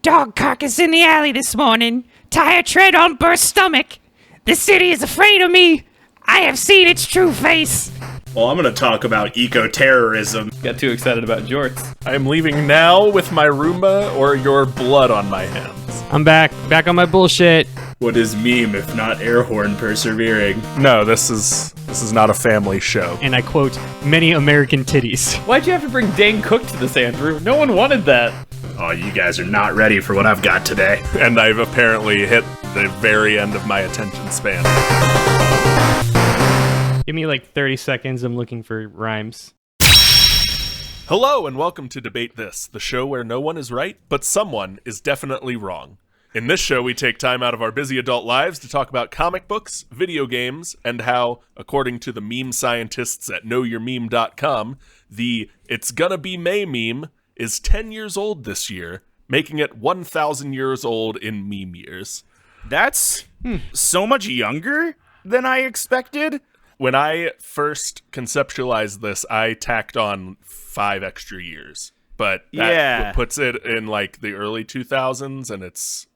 dog carcass in the alley this morning. Tire tread on burst stomach. The city is afraid of me. I have seen its true face. Well, I'm going to talk about eco-terrorism. Got too excited about jorts. I am leaving now with my Roomba or your blood on my hands. I'm back on my bullshit. What is meme if not air horn persevering? No, this is not a family show. And I quote, many American titties. Why'd you have to bring Dane Cook to this, Andrew? No one wanted that. Oh, you guys are not ready for what I've got today. And I've apparently hit the very end of my attention span. Give me like 30 seconds, I'm looking for rhymes. Hello and welcome to Debate This, the show where no one is right, but someone is definitely wrong. In this show, we take time out of our busy adult lives to talk about comic books, video games, and how, according to the meme scientists at knowyourmeme.com, the It's Gonna Be May meme is 10 years old this year, making it 1,000 years old in meme years. That's so much younger than I expected. When I first conceptualized this, I tacked on 5 extra years. But that puts it in like the early 2000s, and it's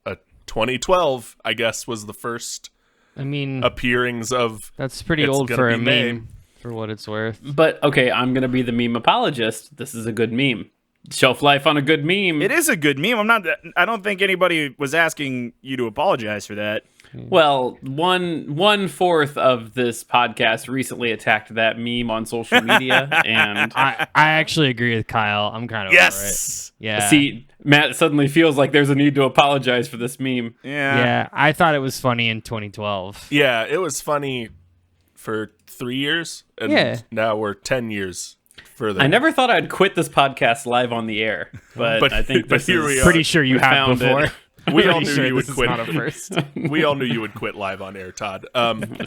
2012, I guess, was the first appearings of. That's pretty old for a meme, for what it's worth. But, okay, I'm going to be the meme apologist. This is a good meme. Shelf life on a good meme. It is a good meme. I don't think anybody was asking you to apologize for that. Well, one fourth of this podcast recently attacked that meme on social media, and I actually agree with Kyle. I'm kind of over it. Yeah. See, Matt suddenly feels like there's a need to apologize for this meme. Yeah. I thought it was funny in 2012. Yeah, it was funny for 3 years, and now we're 10 years further. I never thought I'd quit this podcast live on the air, but I think this here is we are. Pretty sure you have before. We all knew you would quit. Not a first. We all knew you would quit live on air, Todd.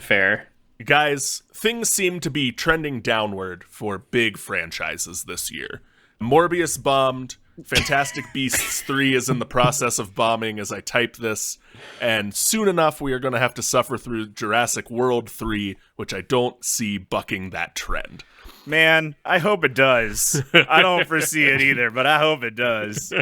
Fair. Guys, things seem to be trending downward for big franchises this year. Morbius bombed. Fantastic Beasts 3 is in the process of bombing as I type this. And soon enough, we are going to have to suffer through Jurassic World 3, which I don't see bucking that trend. Man, I hope it does. I don't foresee it either, but I hope it does.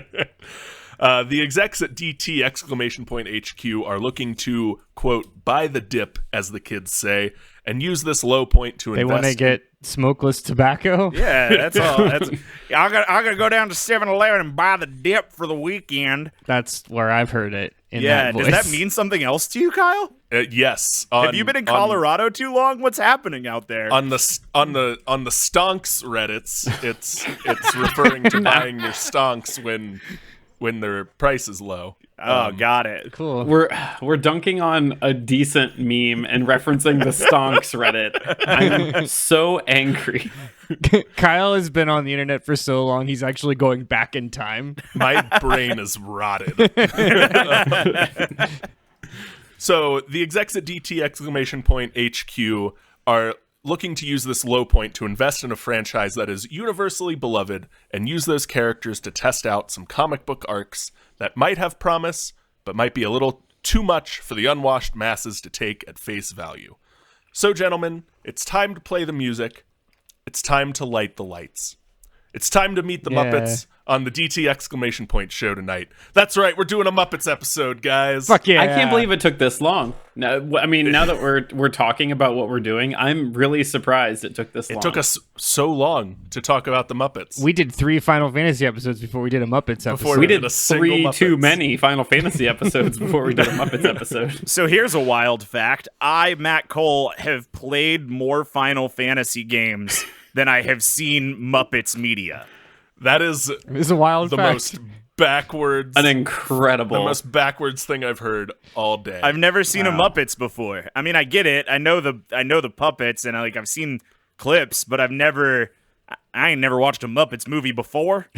The execs at DT HQ are looking to, quote, buy the dip, as the kids say, and use this low point to invest. They want to get smokeless tobacco? Yeah, that's all. I'm gonna go down to 7-Eleven and buy the dip for the weekend. That's where I've heard it. Does that mean something else to you, Kyle? Yes. Have you been in Colorado too long? What's happening out there? On the stonks Reddits, it's referring to buying your stonks when their price is low. Oh, got it. Cool. We're dunking on a decent meme and referencing the stonks Reddit. I'm so angry. Kyle has been on the internet for so long, he's actually going back in time. My brain is rotted. So the execs at DT HQ are looking to use this low point to invest in a franchise that is universally beloved and use those characters to test out some comic book arcs that might have promise, but might be a little too much for the unwashed masses to take at face value. So, gentlemen, it's time to play the music. It's time to light the lights. It's time to meet the Muppets on the DT show tonight. That's right, we're doing a Muppets episode, guys. Fuck yeah. I can't believe it took this long. Now that we're talking about what we're doing, I'm really surprised it took this long. It took us so long to talk about the Muppets. We did 3 Final Fantasy episodes before we did a Muppets episode. We did 3 too many Final Fantasy episodes before we did a Muppets episode. So here's a wild fact. Matt Cole, have played more Final Fantasy games than I have seen Muppets media. That is a wild the fact. Most backwards, the most backwards thing I've heard all day. I've never seen a Muppets before. I mean, I get it. I know the puppets, and I've seen clips, but I ain't never watched a Muppets movie before.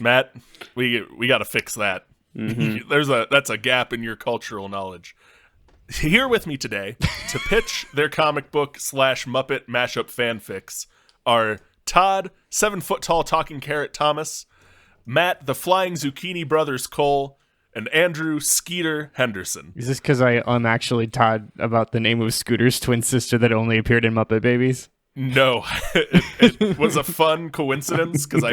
Matt, we got to fix that. Mm-hmm. That's a gap in your cultural knowledge. Here with me today to pitch their comic book / Muppet mashup fanfics are Todd, 7-foot-tall talking carrot Thomas, Matt, the flying zucchini brothers Cole, and Andrew Skeeter Henderson. Is this because I'm actually Todd about the name of Scooter's twin sister that only appeared in Muppet Babies? No, it was a fun coincidence because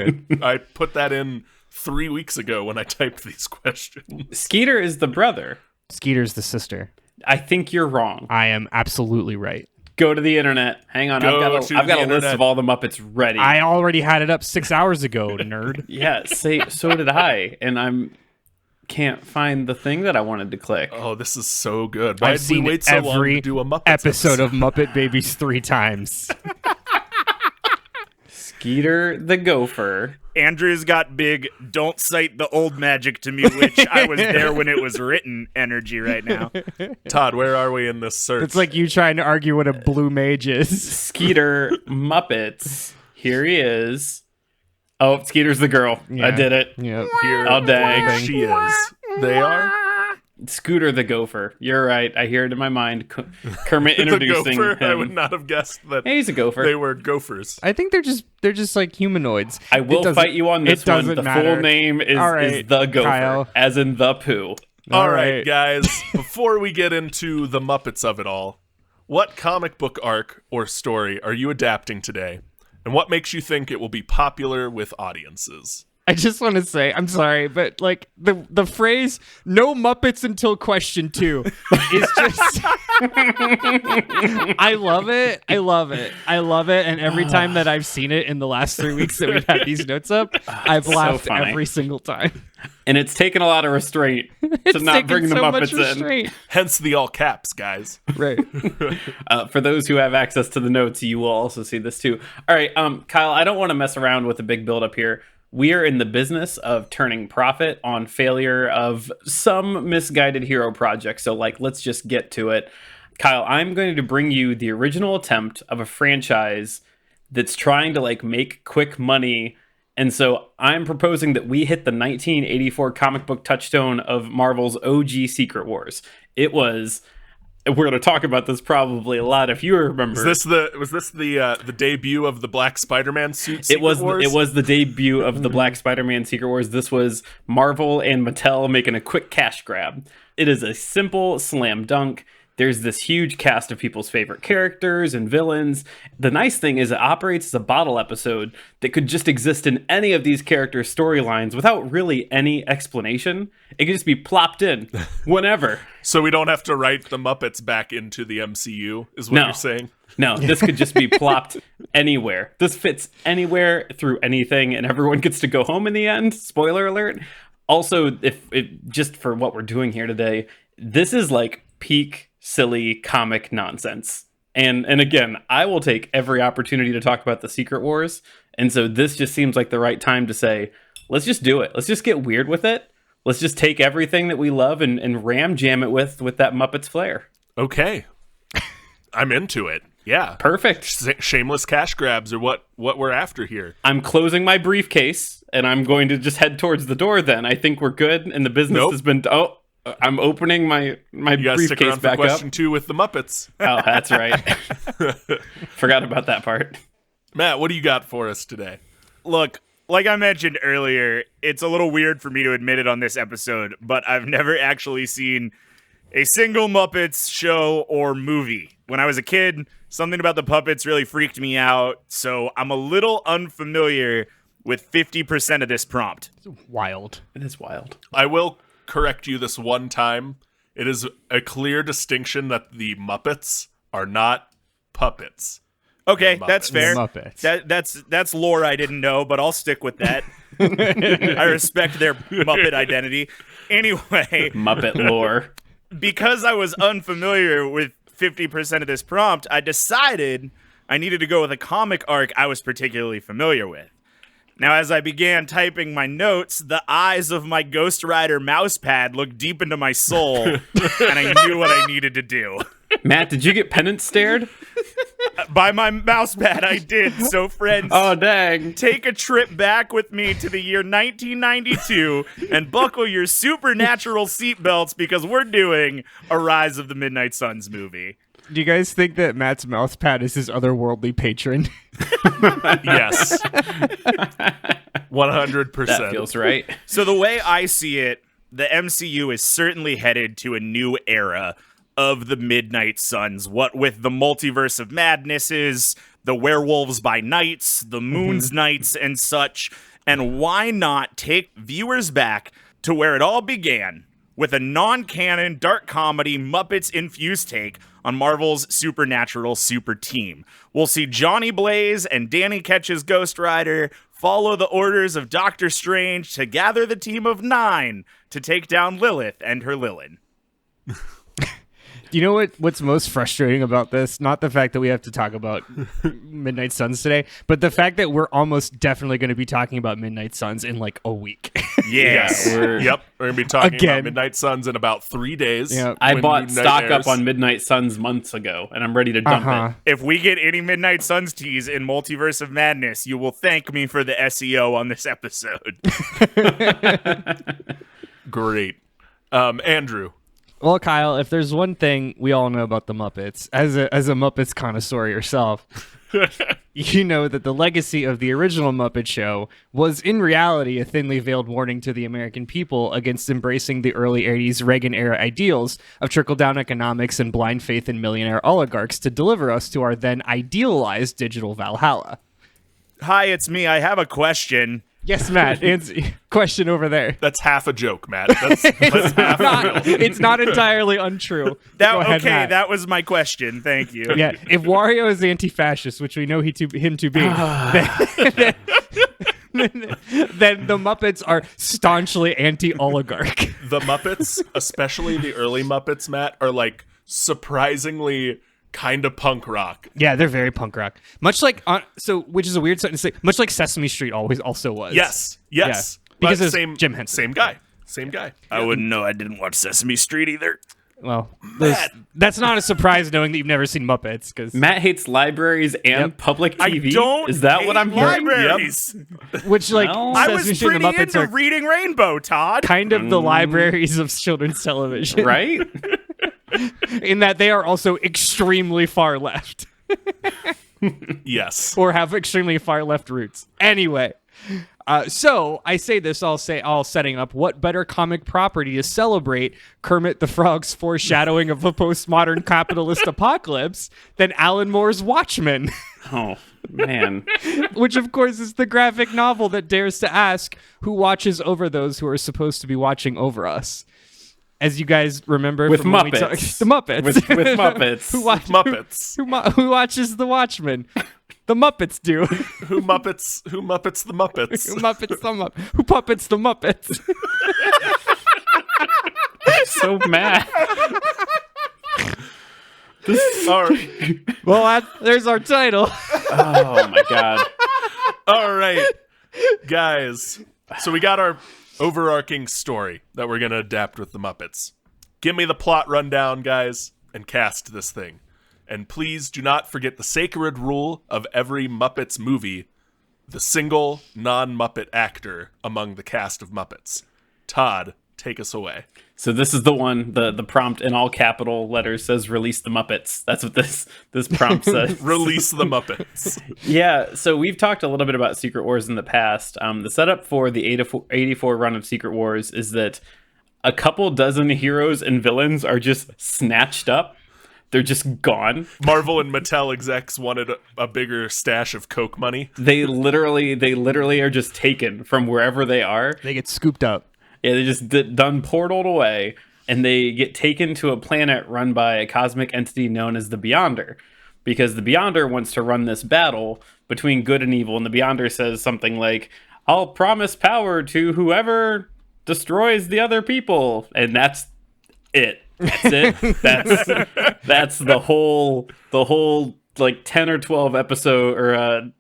I put that in 3 weeks ago when I typed these questions. Skeeter is the brother. Skeeter's the sister. I think you're wrong. I am absolutely right. Go to the internet. Hang on, Go I've to got the a list internet. of all the Muppets ready. I already had it up 6 hours ago, nerd. Yeah, so did I, and can't find the thing that I wanted to click. Oh, this is so good. Why I've did we seen wait so long every to do a Muppets episode of Muppet Babies 3 times. Skeeter the Gopher. Andrew's got big, don't cite the old magic to me, which I was there when it was written energy right now. Todd, where are we in this search? It's like you trying to argue what a blue mage is. Skeeter Muppets. Here he is. Oh, Skeeter's the girl. Yeah. I did it. Yep. Here Oh, dang. she is. They are? Scooter the Gopher. You're right. I hear it in my mind. Kermit The introducing gopher? him. I would not have guessed that Hey, he's a gopher. they were gophers. I think they're just like humanoids. I will It doesn't- fight you on this it one. doesn't The matter. full name is, All right, is the Gopher, Kyle. as in the poo. All right, guys, before we get into the Muppets of it all, what comic book arc or story are you adapting today? And what makes you think it will be popular with audiences? I just want to say, I'm sorry, but like the phrase "no Muppets until question 2" is just. I love it. I love it. I love it. And every time that I've seen it in the last 3 weeks that we've had these notes up, I've laughed funny. every single time. And it's taken a lot of restraint to It's not taken bring the so much Muppets in. restraint. Hence the all caps, guys. Right. For those who have access to the notes, you will also see this too. All right, Kyle, I don't want to mess around with the big build-up here. We are in the business of turning profit on failure of some misguided hero project. So, let's just get to it. Kyle, I'm going to bring you the original attempt of a franchise that's trying to, make quick money. And so I'm proposing that we hit the 1984 comic book touchstone of Marvel's OG Secret Wars. It was... We're going to talk about this probably a lot if you remember. Was this the debut of the Black Spider-Man suit? It was Wars? the debut of the Black Spider-Man Secret Wars. This was Marvel and Mattel making a quick cash grab. It is a simple slam dunk. There's this huge cast of people's favorite characters and villains. The nice thing is it operates as a bottle episode that could just exist in any of these characters' storylines without really any explanation. It could just be plopped in whenever. So we don't have to write the Muppets back into the MCU, is what No. you're saying? No, this could just be plopped anywhere. This fits anywhere through anything, and everyone gets to go home in the end. Spoiler alert. Also, just for what we're doing here today, this is peak silly comic nonsense. And again, I will take every opportunity to talk about the Secret Wars. And so this just seems like the right time to say, let's just do it. Let's just get weird with it. Let's just take everything that we love and ram jam it with that Muppets flair. Okay. I'm into it. Yeah. Perfect. Shameless cash grabs are what we're after here. I'm closing my briefcase and I'm going to just head towards the door then. I think we're good. And the business Nope. has been... I'm opening my You gotta stick briefcase around for back question up. 2 with the Muppets. Oh, that's right. Forgot about that part. Matt, what do you got for us today? Look, like I mentioned earlier, it's a little weird for me to admit it on this episode, but I've never actually seen a single Muppets show or movie. When I was a kid, something about the puppets really freaked me out, so I'm a little unfamiliar with 50% of this prompt. Wild. It is wild. I will correct you this one time. It is a clear distinction that the Muppets are not puppets. Okay, Muppets. that's fair. Muppets. That's lore I didn't know, but I'll stick with that. I respect their Muppet identity. Anyway, Muppet lore. because I was unfamiliar with 50% of this prompt, I decided I needed to go with a comic arc I was particularly familiar with. Now, as I began typing my notes, the eyes of my Ghost Rider mousepad looked deep into my soul, and I knew what I needed to do. Matt, did you get penance stared? By my mousepad, I did. So, friends, Oh, dang. take a trip back with me to the year 1992 and buckle your supernatural seatbelts because we're doing a Rise of the Midnight Suns movie. Do you guys think that Matt's mousepad is his otherworldly patron? Yes. 100%. That feels right. So the way I see it, the MCU is certainly headed to a new era of the Midnight Suns. What with the multiverse of madnesses, the werewolves by nights, the moon's nights, and such. And why not take viewers back to where it all began with a non-canon dark comedy Muppets-infused take on Marvel's supernatural super team? We'll see Johnny Blaze and Danny Ketch's Ghost Rider follow the orders of Doctor Strange to gather the team of 9 to take down Lilith and her Lilin. Do you know what's most frustrating about this? Not the fact that we have to talk about Midnight Suns today, but the fact that we're almost definitely going to be talking about Midnight Suns in like a week. Yes. We're going to be talking Again. about Midnight Suns in about 3 days. Yeah. I when bought Midnight stock airs. up on Midnight Suns months ago, and I'm ready to dump it. If we get any Midnight Suns tease in Multiverse of Madness, you will thank me for the SEO on this episode. Great. Andrew. Well, Kyle, if there's one thing we all know about the Muppets, as a Muppets connoisseur yourself, you know that the legacy of the original Muppet Show was in reality a thinly veiled warning to the American people against embracing the early 80s Reagan-era ideals of trickle-down economics and blind faith in millionaire oligarchs to deliver us to our then idealized digital Valhalla. Hi, it's me. I have a question. Yes, Matt. Question over there. That's half a joke, Matt. That's half It's not entirely untrue. Go ahead, Matt. That was my question. Thank you. Yeah, if Wario is anti-fascist, which we know him to be, then the Muppets are staunchly anti-oligarch. The Muppets, especially the early Muppets, Matt, are like surprisingly kind of punk rock. Yeah, they're very punk rock. Much like which is a weird sentence to say. Much like Sesame Street also was. Yes. Yeah, because But it's Jim Henson. Same guy. I wouldn't know. I didn't watch Sesame Street either. Well, that's not a surprise knowing that you've never seen Muppets. Because Matt hates libraries and public TV. I don't Is that what I'm hearing? libraries. which like Well, I Sesame was Street and pretty the Muppets into are reading Rainbow, Todd. kind of the libraries of children's television, Right? in that they are also extremely far left. Yes. Or have extremely far left roots. Anyway, so I say this all setting up what better comic property to celebrate Kermit the Frog's foreshadowing of a postmodern capitalist apocalypse than Alan Moore's Watchmen, Oh, man. which of course is the graphic novel that dares to ask who watches over those who are supposed to be watching over us. As you guys remember, With from when we Muppets. the Muppets, With Muppets. Muppets. Who watches the Watchmen? The Muppets do. Who Muppets the Muppets? Who Muppets the Muppets? Who puppets the Muppets? So mad. All right. Well, there's our title. Oh, my God. All right. Guys. So we got our overarching story that we're going to adapt with the Muppets. Give me the plot rundown, guys, and cast this thing. And please do not forget the sacred rule of every Muppets movie, the single non-Muppet actor among the cast of Muppets. Todd, take us away. So this is the one, the prompt in all capital letters says release the Muppets. That's what this prompt says. Release the Muppets. Yeah, so we've talked a little bit about Secret Wars in the past. The setup for the 84 run of Secret Wars is that a couple dozen heroes and villains are just snatched up. They're just gone. Marvel and Mattel execs wanted a bigger stash of Coke money. They literally are just taken from wherever they are. They get scooped up. Yeah, they just done portaled away, and they get taken to a planet run by a cosmic entity known as the Beyonder, because the Beyonder wants to run this battle between good and evil, and the Beyonder says something like, "I'll promise power to whoever destroys the other people," and that's it. That's it. That's the whole like 10 or 12 episode or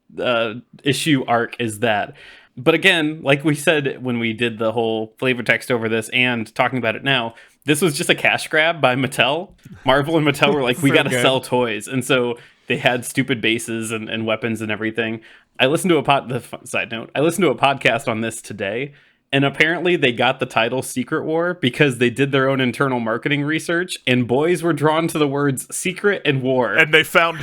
issue arc is that. But again, like we said when we did the whole flavor text over this and talking about it now, this was just a cash grab by Mattel. Marvel and Mattel were like, we got to sell toys. And so they had stupid bases and weapons and everything. I listened to side note, I listened to a podcast on this today. And apparently they got the title Secret War because they did their own internal marketing research, and boys were drawn to the words secret and war. And they found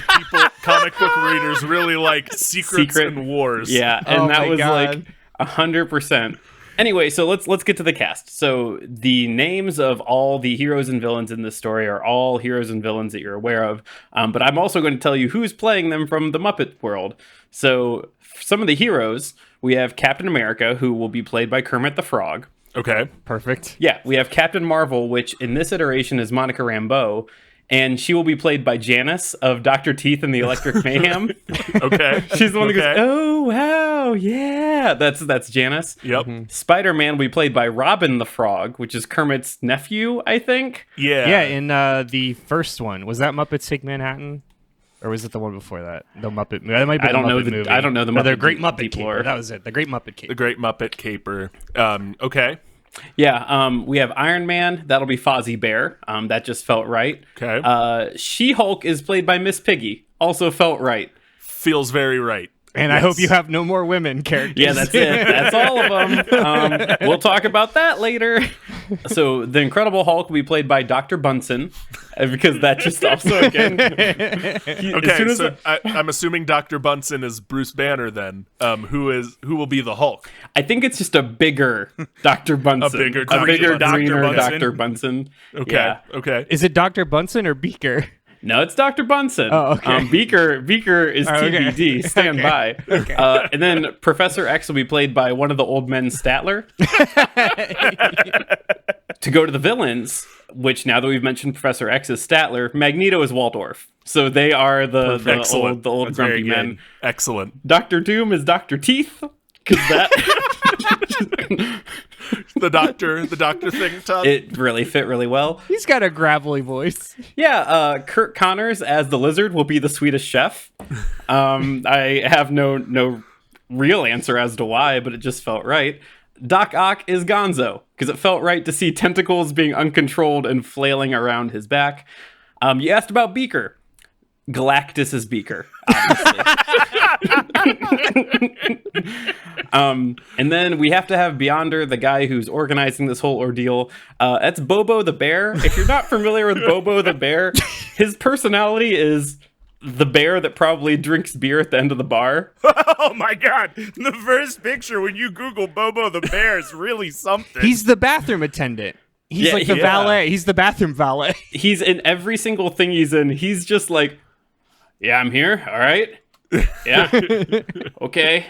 comic book readers really like secrets and wars. Yeah, and that was God. like 100%. Anyway, so let's get to the cast. So the names of all the heroes and villains in this story are all heroes and villains that you're aware of. But I'm also going to tell you who's playing them from the Muppet world. So some of the heroes, We have Captain America, who will be played by Kermit the Frog. Okay. Perfect. Yeah, we have Captain Marvel, which in this iteration is Monica Rambeau, and she will be played by Janice of Dr. Teeth and the Electric Mayhem. Okay. She's the one who goes, Okay. "Oh wow, yeah." That's Janice. Yep. Spider-Man will be played by Robin the Frog, which is Kermit's nephew, I think. Yeah. Yeah, in the first one, was that Muppets Take Manhattan? Or was it the one before that? The Muppet movie. That might be I don't the know Muppet the- movie. I don't know the No, the Muppet Great deep- Muppet deep Caper. lore. That was it. The Great Muppet The Caper. Great Muppet Caper. Okay. Yeah, we have Iron Man. That'll be Fozzie Bear. That just felt right. Okay. She-Hulk is played by Miss Piggy. Also felt right. Feels very right. And I hope you have no more women characters. Yeah, that's it. That's all of them. We'll talk about that later. So the Incredible Hulk will be played by Dr. Bunsen, because that just also again. Okay, I'm assuming Dr. Bunsen is Bruce Banner then. Who will be the Hulk? I think it's just a bigger Dr. Bunsen, A bigger a Dr. bigger, Bunsen. greener Dr. Bunsen. Dr. Bunsen. Okay. Yeah. Okay. Is it Dr. Bunsen or Beaker? No, it's Dr. Bunsen. Oh, okay. Beaker is okay. TBD. Stand by. And then Professor X will be played by one of the old men, Statler. To go to the villains, which now that we've mentioned Professor X is Statler, Magneto is Waldorf. So they are the Excellent. old That's grumpy very men. good. Excellent. Dr. Doom is Dr. Teeth. Because that The doctor thing, Todd. it really fit really well. He's got a gravelly voice. Yeah, Kurt Connors as the lizard will be the Swedish chef. I have no real answer as to why, but it just felt right. Doc Ock is Gonzo, because it felt right to see tentacles being uncontrolled and flailing around his back. You asked about Beaker. Galactus is Beaker, obviously. And then we have to have Beyonder, the guy who's organizing this whole ordeal. That's Bobo the Bear. If you're not familiar with Bobo the Bear, his personality is the bear that probably drinks beer at the end of the bar. Oh my god! The first picture when you Google Bobo the Bear is really something. He's the bathroom attendant. He's Yeah, like the yeah. valet. He's the bathroom valet. He's in every single thing he's in. He's just like, yeah, I'm here. All right. Yeah. Okay.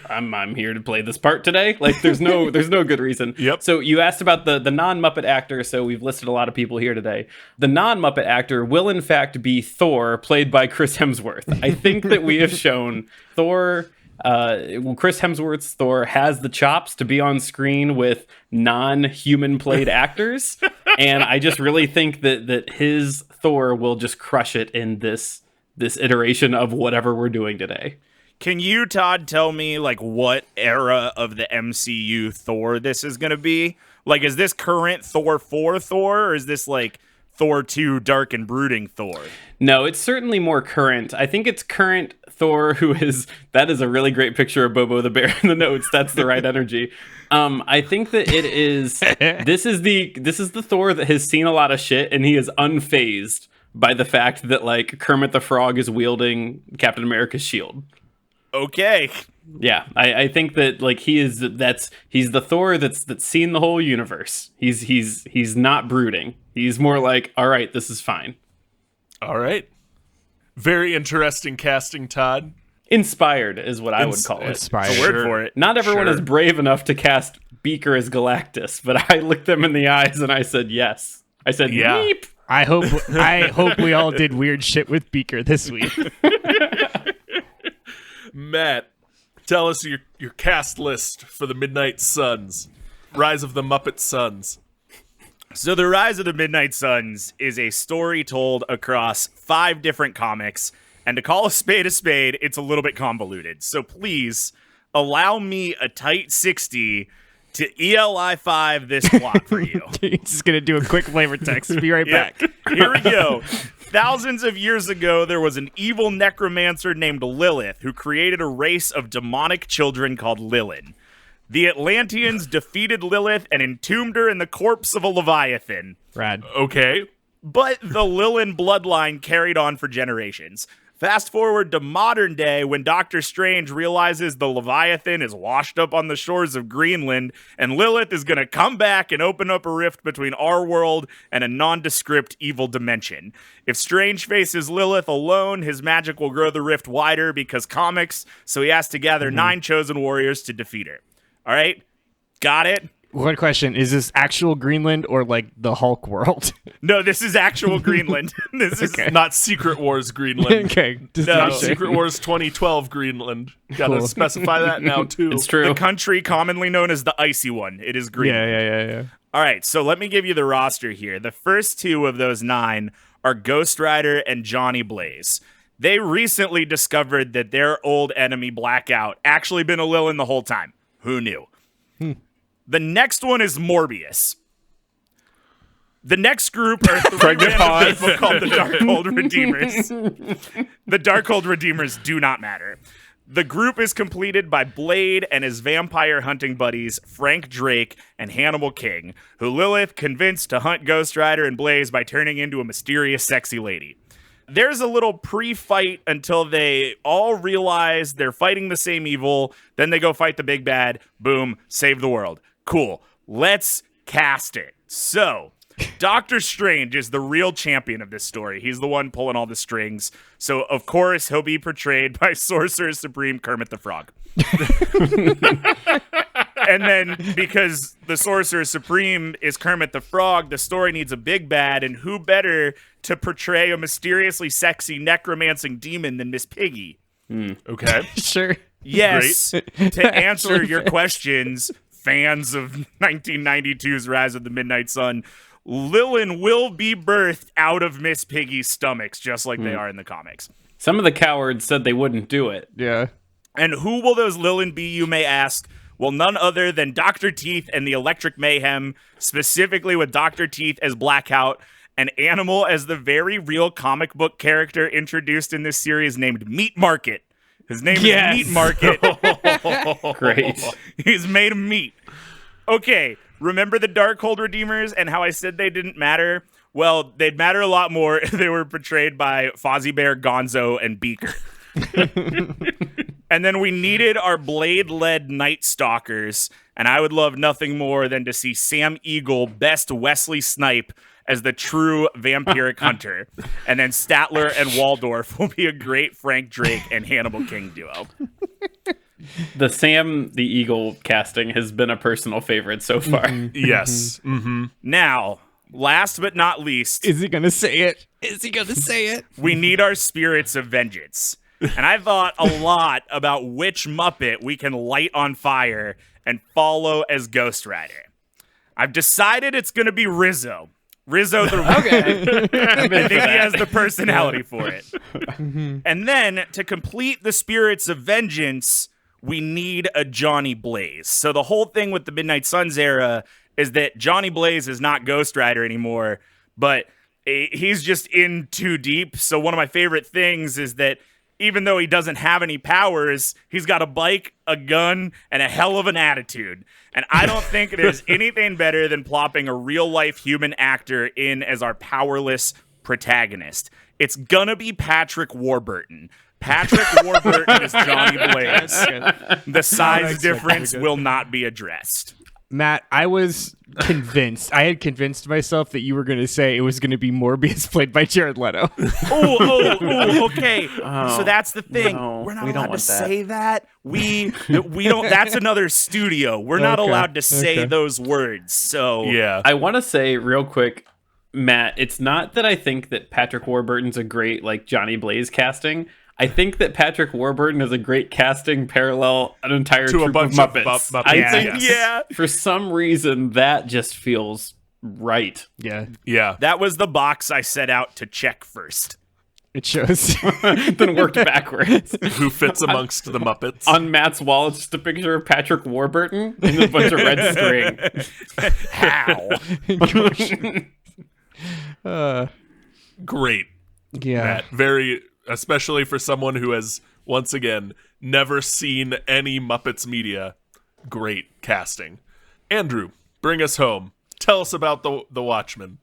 I'm here to play this part today. Like there's no good reason. Yep. So you asked about the non-Muppet actor, so we've listed a lot of people here today. The non-Muppet actor will in fact be Thor, played by Chris Hemsworth. I think that we have shown Thor Chris Hemsworth's Thor has the chops to be on screen with non-human played actors, and I just really think that his Thor will just crush it in this iteration of whatever we're doing today. Can you, Todd, tell me like what era of the MCU Thor this is gonna be? Like, is this current Thor 4 Thor, or is this like Thor 2 Dark and Brooding Thor? No, it's certainly more current. I think it's current Thor that is a really great picture of Bobo the Bear in the notes. That's the right energy. I think that it is, this is the Thor that has seen a lot of shit and he is unfazed by the fact that like Kermit the Frog is wielding Captain America's shield. Okay. Yeah, I think that like he's the Thor that's seen the whole universe. He's not brooding. He's more like, all right, this is fine. All right. Very interesting casting, Todd. Inspired is what I would call it. Inspired. A word for it. Not everyone Sure. is brave enough to cast Beaker as Galactus, but I looked them in the eyes and I said yes. I said, Yeah. Yeep. I hope we all did weird shit with Beaker this week. Matt, tell us your cast list for the Midnight Suns. Rise of the Muppet Suns. So The Rise of the Midnight Suns is a story told across 5 different comics, and to call a spade, it's a little bit convoluted. So please allow me a tight 60 to ELI5 this plot for you. Just gonna do a quick flavor text. Be right Yeah. back. Here we go. Thousands of years ago, there was an evil necromancer named Lilith who created a race of demonic children called Lilin. The Atlanteans defeated Lilith and entombed her in the corpse of a Leviathan. Rad. Okay. But the Lilin bloodline carried on for generations. Fast forward to modern day when Doctor Strange realizes the Leviathan is washed up on the shores of Greenland, and Lilith is going to come back and open up a rift between our world and a nondescript evil dimension. If Strange faces Lilith alone, his magic will grow the rift wider because comics, so he has to gather 9 chosen warriors to defeat her. All right? Got it? One question: is this actual Greenland or like the Hulk world? No, this is actual Greenland. This is Not Secret Wars Greenland. Okay, just No. not Secret Wars 2012 Greenland. Gotta Cool. specify that now, too. It's true. the country commonly known as the Icy One. It is Greenland. Yeah. All right, so let me give you the roster here. The first 2 of those 9 are Ghost Rider and Johnny Blaze. They recently discovered that their old enemy, Blackout, actually been a Lilin the whole time. Who knew? The next one is Morbius. The next group are 3 random people called the Darkhold Redeemers. The Darkhold Redeemers do not matter. The group is completed by Blade and his vampire hunting buddies, Frank Drake and Hannibal King, who Lilith convinced to hunt Ghost Rider and Blaze by turning into a mysterious, sexy lady. There's a little pre-fight until they all realize they're fighting the same evil. Then they go fight the big bad. Boom, save the world. Cool. Let's cast it. So, Doctor Strange is the real champion of this story. He's the one pulling all the strings. So, of course, he'll be portrayed by Sorcerer Supreme Kermit the Frog. And then, because the Sorcerer Supreme is Kermit the Frog, the story needs a big bad, and who better to portray a mysteriously sexy necromancing demon than Miss Piggy? Okay. Sure. Yes, to answer your questions, fans of 1992's Rise of the Midnight Sun, Lilin will be birthed out of Miss Piggy's stomachs, just like they are in the comics. Some of the cowards said they wouldn't do it. Yeah. And who will those Lilin be, you may ask? Well, none other than Dr. Teeth and the Electric Mayhem, specifically with Dr. Teeth as Blackout, an animal as the very real comic book character introduced in this series named Meat Market. His name is Meat Market. Great. He's made of meat. Okay, remember the Darkhold Redeemers and how I said they didn't matter? Well, they'd matter a lot more if they were portrayed by Fozzie Bear, Gonzo, and Beaker. And then we needed our Blade-led Night Stalkers, and I would love nothing more than to see Sam Eagle best Wesley Snipe as the true vampiric hunter. And then Statler and Waldorf will be a great Frank Drake and Hannibal King duo. The Sam the Eagle casting has been a personal favorite so far. Yes. Now, last but not least, Is he gonna say it? Is he gonna say it? we need our Spirits of Vengeance. And I thought a lot about which Muppet we can light on fire and follow as Ghost Rider. I've decided it's going to be Rizzo. Rizzo the I think he has the personality for it. And then to complete the Spirits of Vengeance, we need a Johnny Blaze. So the whole thing with the Midnight Suns era is that Johnny Blaze is not Ghost Rider anymore, but he's just in too deep. So one of my favorite things is that even though he doesn't have any powers, he's got a bike, a gun, and a hell of an attitude. And I don't think there's anything better than plopping a real-life human actor in as our powerless protagonist. It's gonna be Patrick Warburton. Patrick Warburton is Johnny Blaze. The size difference will not be addressed. Matt, I was convinced. I had convinced myself that you were going to say it was going to be Morbius played by Jared Leto. Okay. So that's the thing. no, We're not we don't allowed to want that. say that. We don't. That's another studio. We're not Okay, allowed to say okay. those words. So Yeah. I want to say real quick, Matt, it's not that I think that Patrick Warburton's a great like Johnny Blaze casting. I think that Patrick Warburton is a great casting parallel an entire To a troop bunch of of Muppets. Muppets, I think yeah. for some reason that just feels right. Yeah, Yeah. That was the box I set out to check first. it shows. Then worked backwards. Who fits amongst the Muppets? On Matt's wall, it's just a picture of Patrick Warburton and a bunch of red string. How? Great, Yeah. Matt. Very, especially for someone who has, once again, never seen any Muppets media. Great casting. Andrew, bring us home. Tell us about the Watchmen.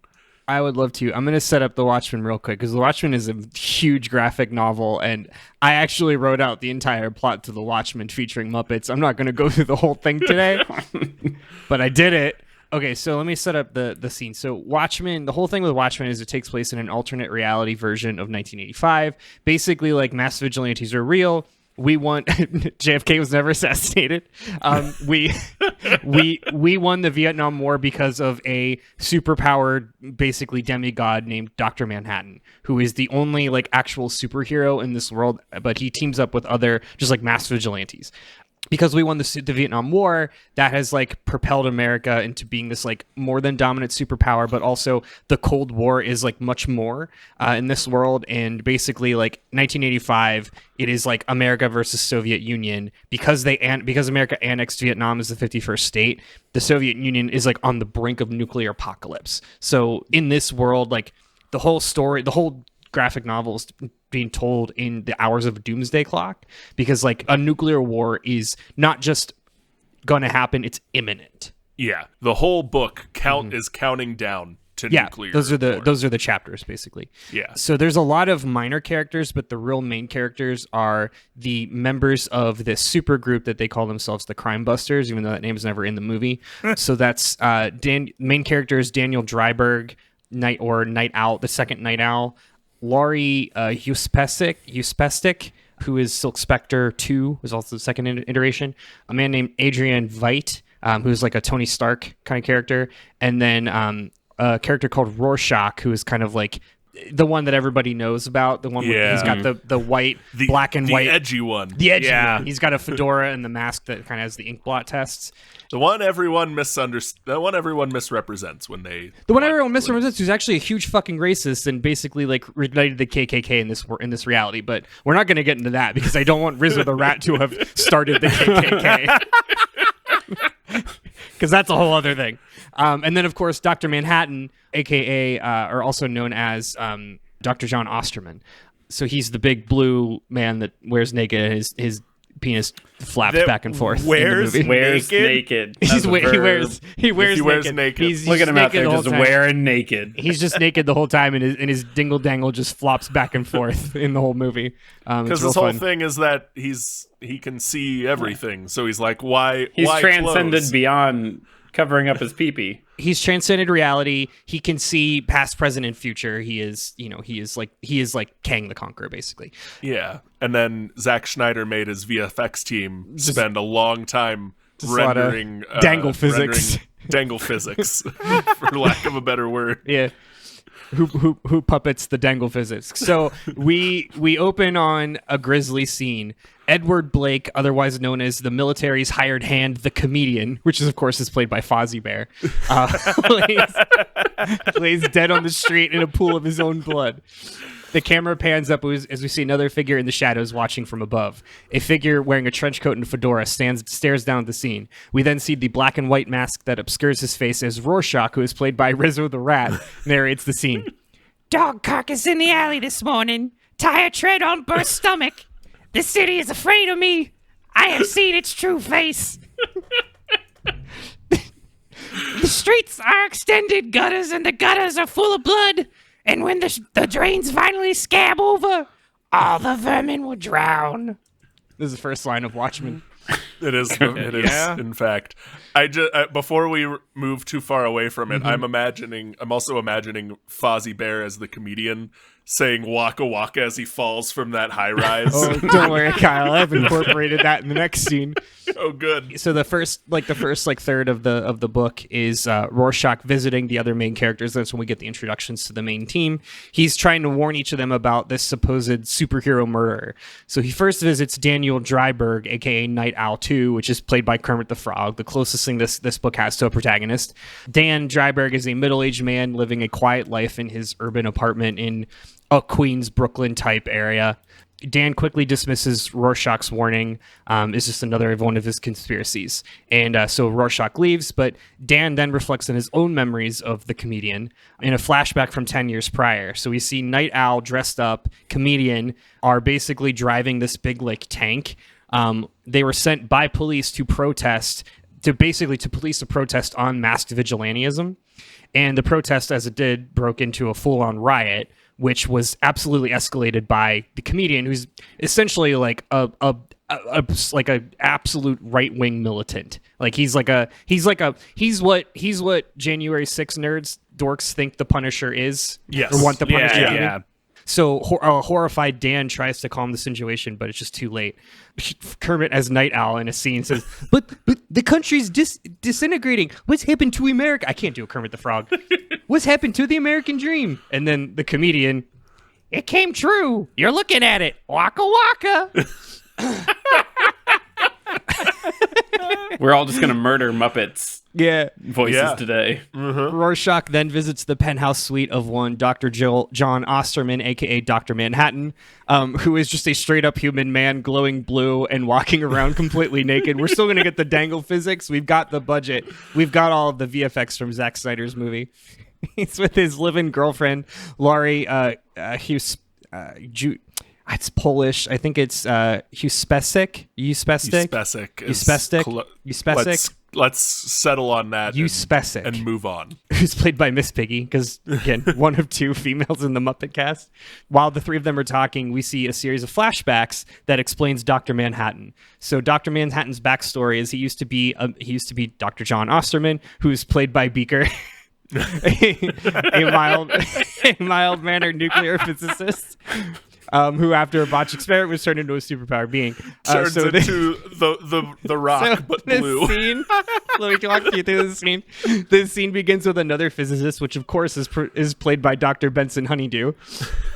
I would love to. I'm going to set up The Watchmen real quick because The Watchmen is a huge graphic novel, and I actually wrote out the entire plot to The Watchmen featuring Muppets. I'm not going to go through the whole thing today, but I did it. Okay, so let me set up the scene. So Watchmen, the whole thing with Watchmen is it takes place in an alternate reality version of 1985. Basically, like, mass vigilantes are real. We want JFK was never assassinated. We won the Vietnam War because of a superpowered, basically demigod named Dr. Manhattan, who is the only like actual superhero in this world. But he teams up with other just like mass vigilantes. Because we won the Vietnam War, that has like propelled America into being this like more than dominant superpower, but also the Cold War is like much more in this world. And basically, like 1985, it is like America versus Soviet Union because America annexed Vietnam as the 51st state. The Soviet Union is like on the brink of nuclear apocalypse. So in this world, like the whole story, the whole graphic novels being told in the hours of a doomsday clock, because like a nuclear war is not just going to happen, it's imminent. Yeah, the whole book is counting down to nuclear those are war. those are the chapters basically. Yeah, so there's a lot of minor characters, but the real main characters are the members of this super group that they call themselves the Crime Busters, even though that name is never in the movie. So that's main character is Daniel Dryberg, Night Owl, the second Night Owl. Laurie Uspestic, who is Silk Spectre 2, was also the second iteration. A man named Adrian Veidt, who's like a Tony Stark kind of character. And then a character called Rorschach, who is kind of like the one that everybody knows about. The one where he's got the white, black and white. The edgy one. The edgy one. He's got a fedora and the mask that kind of has the ink blot tests. The one everyone misrepresents when they. The one everyone misrepresents, who's actually a huge fucking racist and basically like ignited the KKK in this reality. But we're not going to get into that because I don't want Rizzo the Rat to have started the KKK. Because that's a whole other thing. And then of course Dr. Manhattan, aka or also known as Dr. John Osterman. So he's the big blue man that wears naked and his penis flaps back and forth. Wears naked. He wears naked. Look at him out there the just wearing naked. He's just naked the whole time, and his dingle dangle just flops back and forth in the whole movie. Because his whole thing is that he can see everything, so he's like, why? He's why transcended clothes? Beyond covering up his pee-pee. He's transcended reality. He can see past, present, and future. He is like Kang the Conqueror, basically. Yeah, and then Zack Snyder made his VFX team spend a long time rendering dangle physics, for lack of a better word. Yeah. Who puppets the dangle physics? So we open on a grisly scene. Edward Blake, otherwise known as the military's hired hand, the comedian, which is played by Fozzie Bear, lays dead on the street in a pool of his own blood. The camera pans up as we see another figure in the shadows watching from above. A figure wearing a trench coat and fedora stares down at the scene. We then see the black and white mask that obscures his face as Rorschach, who is played by Rizzo the Rat, narrates the scene. Dog carcass in the alley this morning. Tire tread on burst stomach. The city is afraid of me. I have seen its true face. The streets are extended gutters, and the gutters are full of blood. And when the drains finally scab over, all the vermin will drown. This is the first line of Watchmen. It is. It is. In fact, before we move too far away from it, I'm also imagining Fozzie Bear as the comedian saying "Waka Waka" as he falls from that high rise. Oh, don't worry, Kyle. I've incorporated that in the next scene. Oh, good. So the first third of the book is Rorschach visiting the other main characters. That's when we get the introductions to the main team. He's trying to warn each of them about this supposed superhero murderer. So he first visits Daniel Dryberg, aka Night Owl 2, which is played by Kermit the Frog, the closest thing this book has to a protagonist. Dan Dryberg is a middle-aged man living a quiet life in his urban apartment in a Queens, Brooklyn type area. Dan quickly dismisses Rorschach's warning. It's just another one of his conspiracies. And so Rorschach leaves, but Dan then reflects on his own memories of the comedian in a flashback from 10 years prior. So we see Night Owl dressed up, comedian, are basically driving this big like tank. They were sent by police to protest to police a protest on masked vigilantism. And the protest, as it did, broke into a full-on riot, which was absolutely escalated by the comedian, who's essentially like a absolute right-wing militant. Like he's what January 6 nerds dorks think the Punisher is. Yes. Or want the Punisher to be. Yeah. So a horrified Dan tries to calm the situation, but it's just too late. Kermit as Night Owl in a scene says, but the country's disintegrating. What's happened to America? I can't do a Kermit the Frog. What's happened to the American dream? And then the comedian, it came true. You're looking at it. Waka waka. We're all just gonna murder Muppets Yeah. voices today. Rorschach then visits the penthouse suite of one Dr. John Osterman, a.k.a. Dr. Manhattan, who is just a straight-up human man glowing blue and walking around completely naked. We're still going to get the dangle physics. We've got the budget. We've got all of the VFX from Zack Snyder's movie. He's with his live-in girlfriend, Laurie it's Polish. I think it's Uspesik. Let's settle on that Uspesik. and move on. Who's played by Miss Piggy, because, again, one of two females in the Muppet cast. While the three of them are talking, we see a series of flashbacks that explains Dr. Manhattan. So Dr. Manhattan's backstory is he used to be Dr. John Osterman, who's played by Beaker, a mild-mannered nuclear physicist. Who, after a botched experiment, was turned into a superpowered being. Turns into the Rock, but blue. Let me walk you through this scene. This scene begins with another physicist, which, of course, is played by Dr. Benson Honeydew.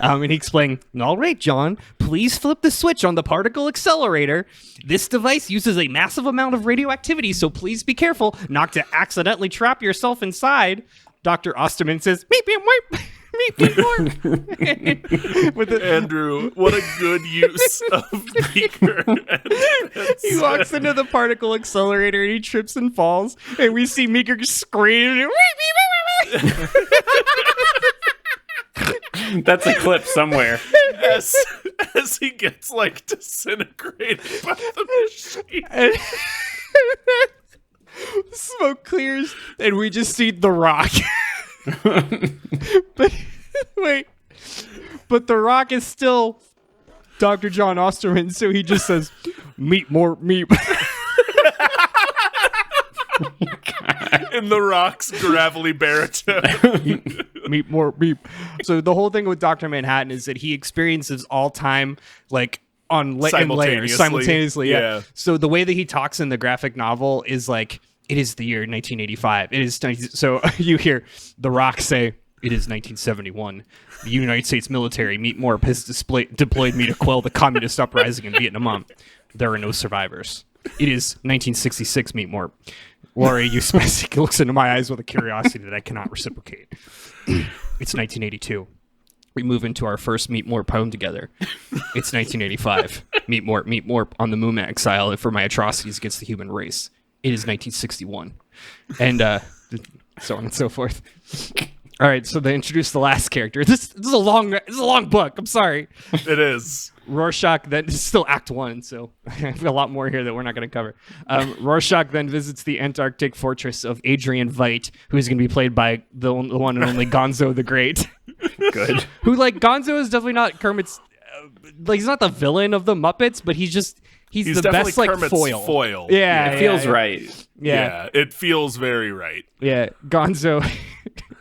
And he explained, all right, John, please flip the switch on the particle accelerator. This device uses a massive amount of radioactivity, so please be careful not to accidentally trap yourself inside. Dr. Osterman says, meep, meep, meep. Andrew, what a good use of Beaker. He walks into the particle accelerator and he trips and falls, and we see Meeker scream. That's a clip somewhere. as he gets like disintegrated by the machine. Smoke clears, and we just see The Rock. But The Rock is still Dr. John Osterman, so he just says, meep more, meep. In The Rock's gravelly baritone. Meep more, meep. So the whole thing with Dr. Manhattan is that he experiences all time, like, on layers simultaneously. Yeah. So the way that he talks in the graphic novel is like, it is the year 1985. It is so you hear The Rock say, it is 1971. The United States military, Meet Morp, has deployed me to quell the communist uprising in Vietnam. There are no survivors. It is 1966, Meet Morp. Laurie Uspesik looks into my eyes with a curiosity that I cannot reciprocate. It's 1982. We move into our first Meet Morp home together. It's 1985. Meet Morp on the Moon exile for my atrocities against the human race. It is 1961. And so on and so forth. All right, so they introduce the last character. This is a long book. I'm sorry. It is. Rorschach then, this is still Act 1, so I have a lot more here that we're not going to cover. Rorschach then visits the Antarctic fortress of Adrian Veidt, who is going to be played by the one and only Gonzo the Great. Good. Who, like, Gonzo is definitely not Kermit's, like, he's not the villain of the Muppets, but he's the best, like, Kermit's foil. Yeah, It feels right. Yeah, it feels very right. yeah. Gonzo,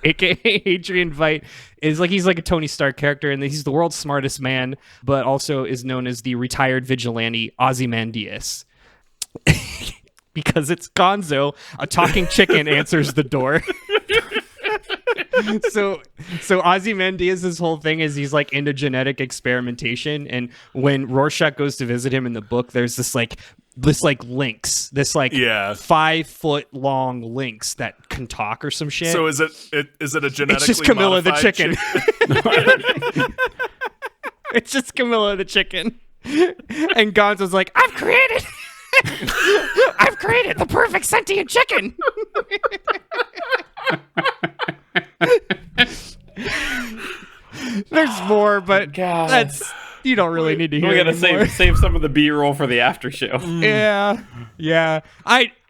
aka Adrian Veidt, is like, he's like a Tony Stark character, and he's the world's smartest man, but also is known as the retired vigilante Ozymandias. Because it's Gonzo, a talking chicken answers the door. So Ozymandias' whole thing is he's like into genetic experimentation, and when Rorschach goes to visit him in the book, there's this lynx, 5 foot long lynx that can talk or some shit. So is it a genetically It's just Camilla the modified chicken. It's just Camilla the chicken. And Gonzo's like, I've created the perfect sentient chicken. There's more, but that's, you don't really need to hear. We gotta save some of the B-roll for the after show. Yeah.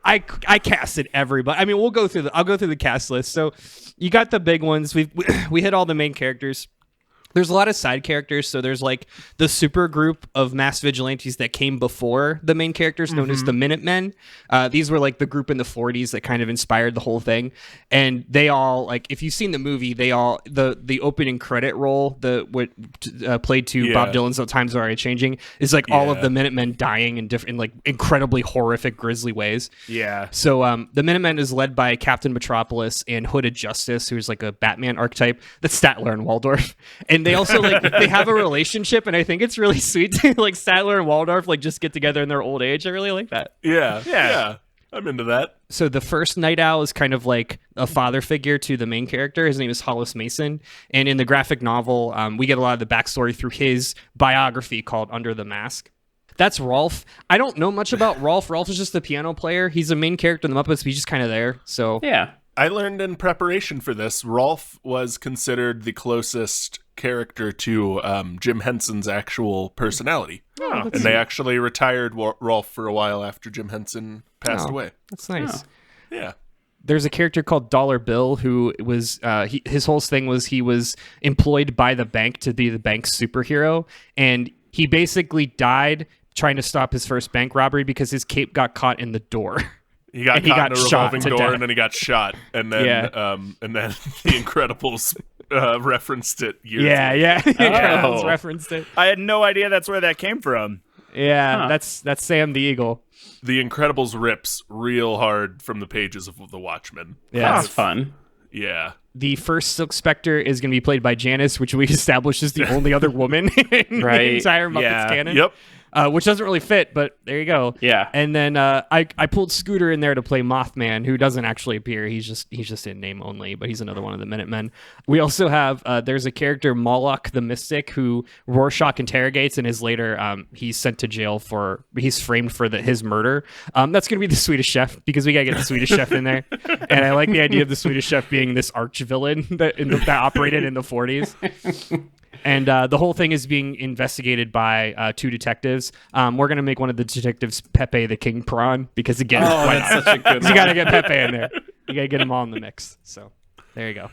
I casted everybody. I mean, I'll go through the cast list. So you got the big ones. We hit all the main characters. There's a lot of side characters, so there's like the super group of mass vigilantes that came before the main characters, known as the Minutemen. These were like the group in the 40s that kind of inspired the whole thing, and they all, like, if you've seen the movie, they all the opening credit roll, played to Bob Dylan's "So Times Are Changing," is like all of the Minutemen dying in different, like, incredibly horrific, grisly ways. Yeah. So the Minutemen is led by Captain Metropolis and Hooded Justice, who's like a Batman archetype. That's Statler and Waldorf, and they also like they have a relationship, and I think it's really sweet to like Statler and Waldorf like just get together in their old age. I really like that. Yeah. I'm into that. So the first Night Owl is kind of like a father figure to the main character. His name is Hollis Mason, and in the graphic novel, we get a lot of the backstory through his biography called Under the Mask. That's Rolf. I don't know much about Rolf. Rolf is just the piano player. He's a main character in the Muppets, but he's just kind of there. So Yeah. I learned in preparation for this, Rolf was considered the closest character to Jim Henson's actual personality. Oh, And they actually retired Rolf for a while after Jim Henson passed away. That's nice. Yeah. There's a character called Dollar Bill who was his whole thing was he was employed by the bank to be the bank's superhero, and he basically died trying to stop his first bank robbery because his cape got caught in the door. He got caught in a shot revolving to door, death. and then he got shot, and then The Incredibles referenced it years later. Yeah. Referenced it. I had no idea that's where that came from. Yeah, that's Sam the Eagle. The Incredibles rips real hard from the pages of The Watchmen. Yeah, That's fun. Yeah. The first Silk Spectre is going to be played by Janice, which we established is the only other woman in the entire Muppets canon. Yep. Which doesn't really fit, but there you go. Yeah. And then I pulled Scooter in there to play Mothman, who doesn't actually appear. He's just in name only, but he's another one of the Minutemen. We also have there's a character Moloch the Mystic who Rorschach interrogates and is later he's sent to jail he's framed for his murder. That's gonna be the Swedish Chef because we gotta get the Swedish Chef in there. And I like the idea of the Swedish Chef being this arch villain that operated in the 40s. And the whole thing is being investigated by two detectives. We're going to make one of the detectives Pepe the King Prawn because, again, why that's not? such a good You got to get Pepe in there. You got to get them all in the mix. So there you go.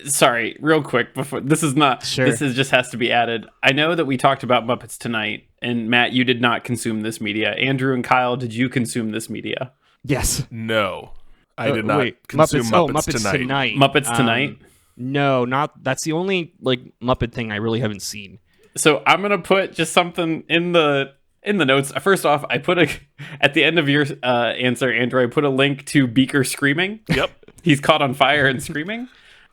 Sorry, real quick before this is not Sure. this is just has to be added. I know that we talked about Muppets tonight, and Matt, you did not consume this media. Andrew and Kyle, did you consume this media? Yes. No. I did not Wait, consume Muppets, Muppets tonight. Muppets Tonight? No, not. That's the only like Muppet thing I really haven't seen. So I'm gonna put just something in the notes. First off, I put at the end of your answer, Andrew, I put a link to Beaker screaming. Yep. He's caught on fire and screaming.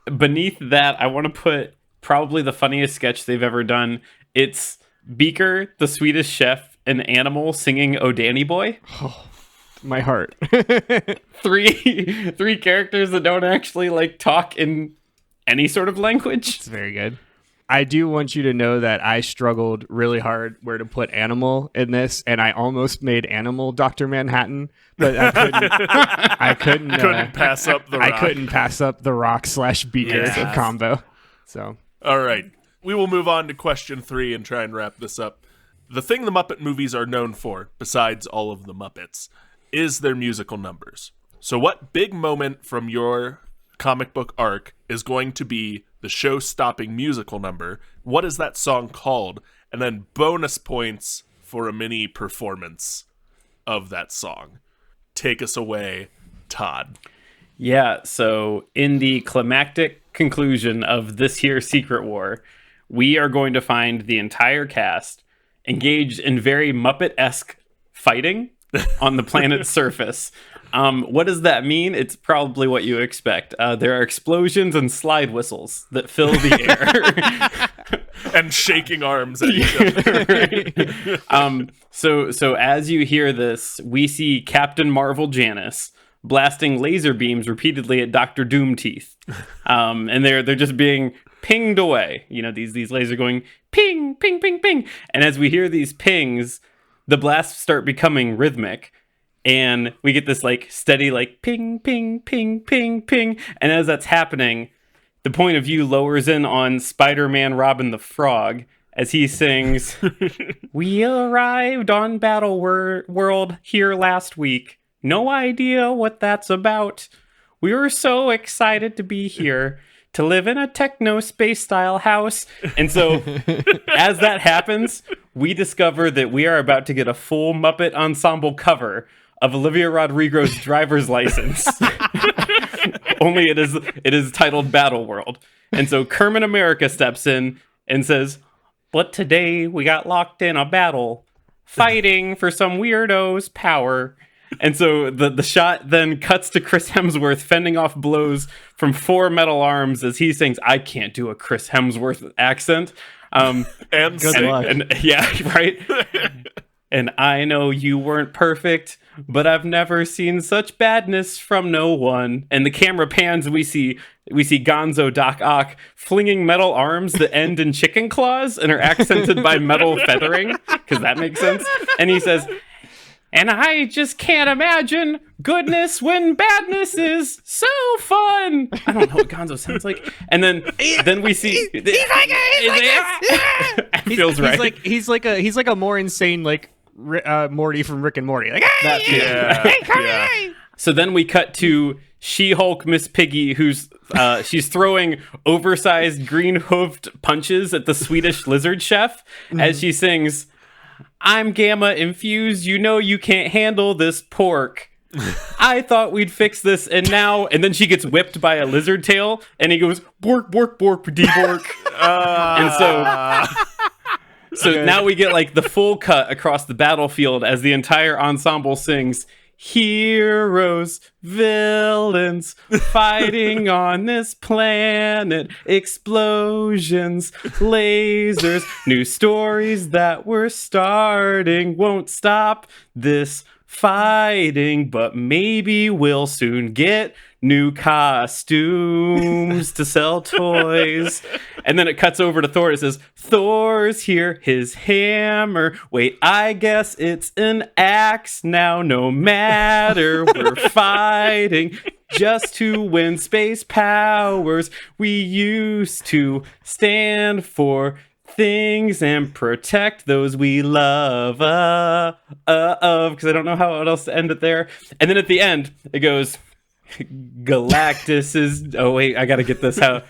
Beneath that, I want to put probably the funniest sketch they've ever done. It's Beaker, the Swedish Chef, and Animal singing "Oh Danny Boy." My heart. Three characters that don't actually like talk in any sort of language. It's very good. I do want you to know that I struggled really hard where to put Animal in this, and I almost made Animal Dr. Manhattan, but I couldn't. Couldn't pass up the Rock. I couldn't pass up the Rock / Beaker Yes. combo. So All right. We will move on to question 3 and try and wrap this up. The thing the Muppet movies are known for, besides all of the Muppets, is their musical numbers. So what big moment from your comic book arc is going to be the show-stopping musical number? What is that song called? And then bonus points for a mini performance of that song. Take us away, Todd. Yeah, so in the climactic conclusion of this here Secret War, we are going to find the entire cast engaged in very Muppet-esque fighting on the planet's surface. What does that mean? It's probably what you expect. There are explosions and slide whistles that fill the air. And shaking arms at each other. Right. So as you hear this, we see Captain Marvel Janice blasting laser beams repeatedly at Dr. Doom Teeth. And they're just being pinged away. You know, these lasers going ping, ping, ping, ping. And as we hear these pings, the blasts start becoming rhythmic. And we get this like steady like ping, ping, ping, ping, ping. And as that's happening, the point of view lowers in on Spider-Man Robin the Frog as he sings, "We arrived on Battle World here last week. No idea what that's about. We were so excited to be here, to live in a techno space style house. And so as that happens, we discover that we are about to get a full Muppet ensemble cover of Olivia Rodrigo's driver's license. Only it is titled Battle World. And so Kermit America steps in and says, "But today we got locked in a battle, fighting for some weirdo's power." And so the shot then cuts to Chris Hemsworth fending off blows from 4 metal arms as he sings, I can't do a Chris Hemsworth accent. And Good luck. Yeah, right? And I know you weren't perfect, but I've never seen such badness from no one. And the camera pans, we see Gonzo Doc Ock flinging metal arms that end in chicken claws and are accented by metal feathering, because that makes sense. And he says, and I just can't imagine goodness when badness is so fun. I don't know what Gonzo sounds like. And then we see He's like this. feels right. He's like a more insane Morty from Rick and Morty. Like, That feels yeah. So then we cut to She-Hulk Miss Piggy, who's she's throwing oversized green-hoofed punches at the Swedish lizard chef as she sings, I'm gamma infused, you know you can't handle this pork. I thought we'd fix this, and then she gets whipped by a lizard tail, and he goes, bork, bork, bork, de-bork. And so now we get like the full cut across the battlefield as the entire ensemble sings, heroes, villains, fighting on this planet, explosions, lasers, new stories that we're starting, won't stop this fighting, but maybe we'll soon get new costumes to sell toys. And then it cuts over to Thor. It says, Thor's here, his hammer. Wait, I guess it's an axe now. No matter, we're fighting just to win space powers. We used to stand for things and protect those we love. Because I don't know how else to end it there. And then at the end, it goes, Galactus is... Oh, wait, I gotta get this out.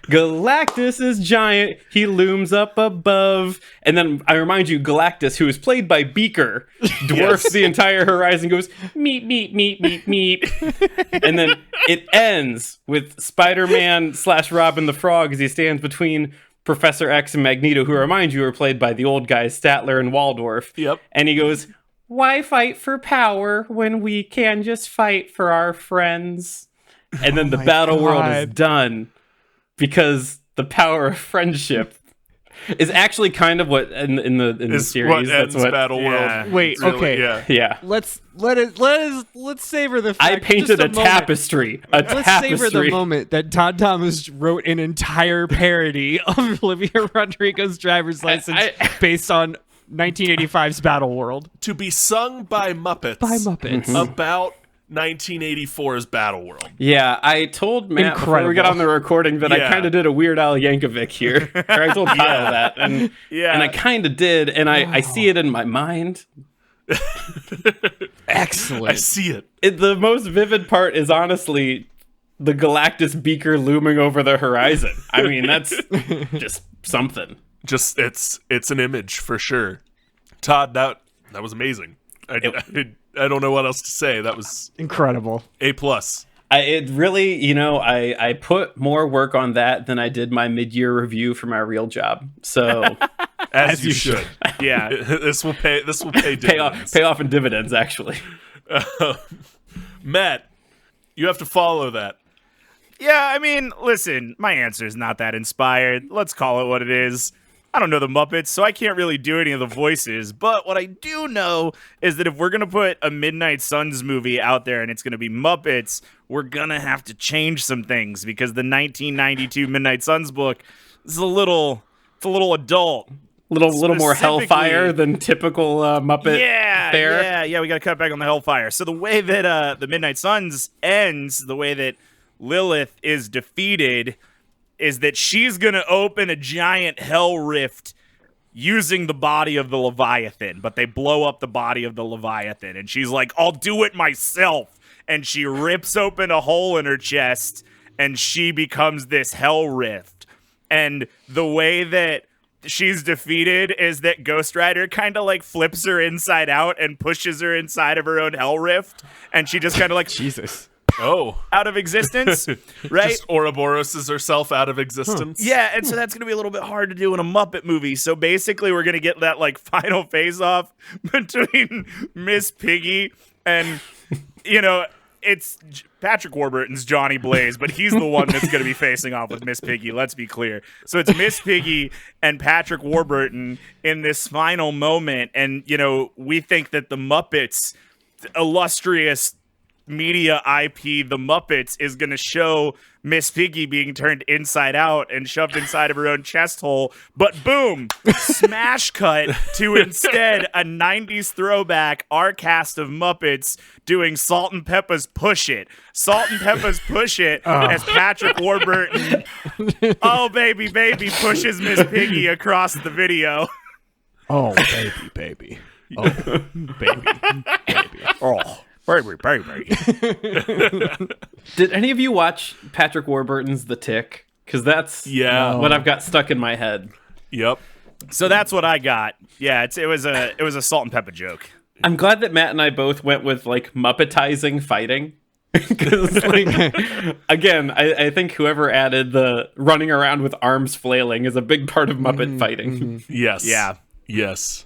Galactus is giant. He looms up above. And then I remind you, Galactus, who is played by Beaker, dwarfs the entire horizon, goes, meep, meep, meep, meep, meep. And then it ends with Spider-Man / Robin the Frog as he stands between Professor X and Magneto, who, I remind you, are played by the old guys, Statler and Waldorf. Yep. And he goes... Why fight for power when we can just fight for our friends? And then the battle world is done because the power of friendship is actually kind of what in the series. That's what Battle Yeah. World. Wait, really, okay. Yeah. Yeah. let's savor the fact. I painted just a moment. tapestry. Let's savor the moment that Todd Thomas wrote an entire parody of Olivia Rodrigo's driver's license based on 1985's Battle World. To be sung by Muppets. About 1984's Battle World. Yeah, I told Matt before we got on the recording that I kind of did a Weird Al Yankovic here. Or I told Kyle that, and I kind of did, and I see it in my mind. Excellent. I see it. The most vivid part is honestly the Galactus beaker looming over the horizon. I mean, that's just something. Just it's an image for sure. Todd, that was amazing. I don't know what else to say. That was incredible. A+. It really, I put more work on that than I did my mid-year review for my real job. So as you should. Yeah. This will pay dividends. pay off in dividends, actually. Matt, you have to follow that. Yeah, I mean, listen, my answer is not that inspired. Let's call it what it is. I don't know the Muppets, so I can't really do any of the voices. But what I do know is that if we're going to put a Midnight Suns movie out there and it's going to be Muppets, we're going to have to change some things because the 1992 Midnight Suns book is a little adult. Little more hellfire than typical Muppet fare. Yeah, we got to cut back on the hellfire. So the way that the Midnight Suns ends, the way that Lilith is defeated, is that she's going to open a giant hell rift using the body of the Leviathan, but they blow up the body of the Leviathan. And she's like, I'll do it myself. And she rips open a hole in her chest, and she becomes this hell rift. And the way that she's defeated is that Ghost Rider kind of like flips her inside out and pushes her inside of her own hell rift, and she just kind of like Jesus. Oh. out of existence, right? Just Ouroboroses herself out of existence. Yeah, and so that's going to be a little bit hard to do in a Muppet movie. So basically, we're going to get that like final face-off between Miss Piggy and, you know, it's Patrick Warburton's Johnny Blaze, but he's the one that's going to be facing off with Miss Piggy. Let's be clear. So it's Miss Piggy and Patrick Warburton in this final moment. And, you know, we think that the Muppets, illustrious media IP, the Muppets, is going to show Miss Piggy being turned inside out and shoved inside of her own chest hole. But boom, smash cut to instead a 90s throwback, our cast of Muppets doing Salt and Peppa's Push It. Salt and Peppa's Push It as Patrick Warburton, oh baby, baby, pushes Miss Piggy across the video. Oh, baby. Oh, baby. Oh. Baby. Did any of you watch Patrick Warburton's The Tick? Because that's what I've got stuck in my head. Yep. So that's what I got. Yeah, it was a Salt and Peppa joke. I'm glad that Matt and I both went with like Muppetizing fighting. Because like, again, I think whoever added the running around with arms flailing is a big part of Muppet fighting. Yes. Yeah. Yes.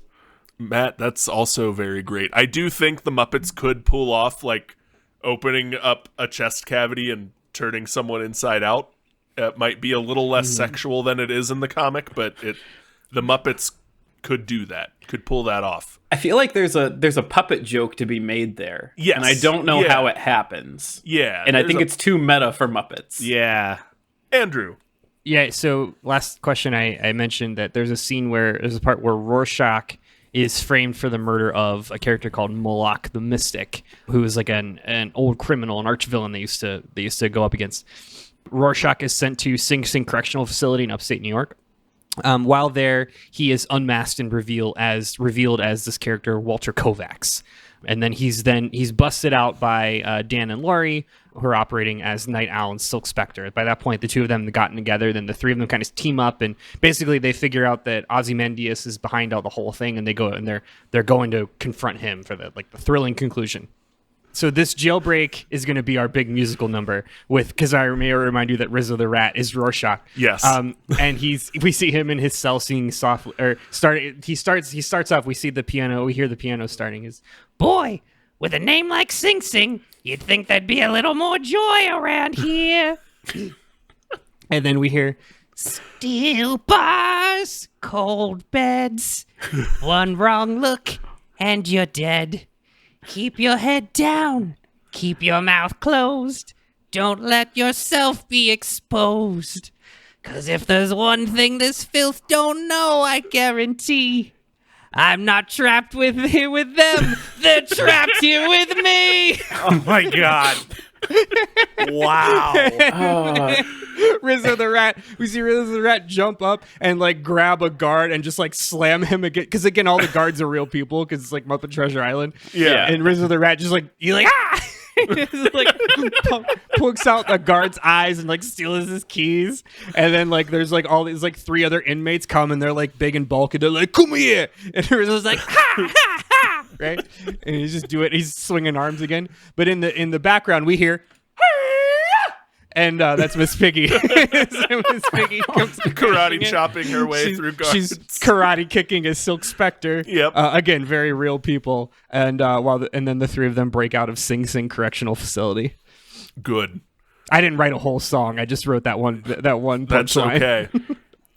Matt, that's also very great. I do think the Muppets could pull off like opening up a chest cavity and turning someone inside out. It might be a little less sexual than it is in the comic, but the Muppets could do that. Could pull that off. I feel like there's a puppet joke to be made there. Yes. And I don't know how it happens. Yeah. And I think it's too meta for Muppets. Yeah. Andrew. Yeah, so last question, I mentioned that there's a part where Rorschach is framed for the murder of a character called Moloch the Mystic, who is like an old criminal, an arch villain they used to go up against. Rorschach is sent to Sing Sing Correctional Facility in upstate New York. While there, he is unmasked and revealed as this character Walter Kovacs, and then he's busted out by Dan and Laurie, who are operating as Night Owl and Silk Spectre. By that point, the two of them have gotten together. Then the three of them kind of team up, and basically they figure out that Ozymandias is behind all the whole thing, and they're going to confront him for the thrilling conclusion. So this jailbreak is going to be our big musical number because I may remind you that Rizzo the Rat is Rorschach. Yes. And we see him in his cell singing soft or start. He starts off. We see the piano. We hear the piano starting. Boy, with a name like Sing Sing, you'd think there'd be a little more joy around here. And then we hear Steel bars, cold beds, one wrong look and you're dead. Keep your head down, keep your mouth closed, don't let yourself be exposed. 'Cause if there's one thing this filth don't know, I guarantee I'm not trapped here with them, they're trapped here with me. Oh my god. Wow. Rizzo the Rat. We see Rizzo the Rat jump up and like grab a guard and just like slam him again. Because again, all the guards are real people because it's like Muppet Treasure Island. Yeah. And Rizzo the Rat just like ah. Just, like pokes out the guard's eyes and like steals his keys. And then like there's like all these like three other inmates come and they're like big and bulky. They're like, come here. And Rizzo's like, ha ha ha. Right. And he's just he's swinging arms again. But in the background we hear, and that's Miss Piggy. Miss Piggy comes Karate chopping her way through guards. She's karate kicking a Silk Spectre. Yep. Again, very real people. And and then the three of them break out of Sing Sing Correctional Facility. Good. I didn't write a whole song. I just wrote that one That's punchline. okay.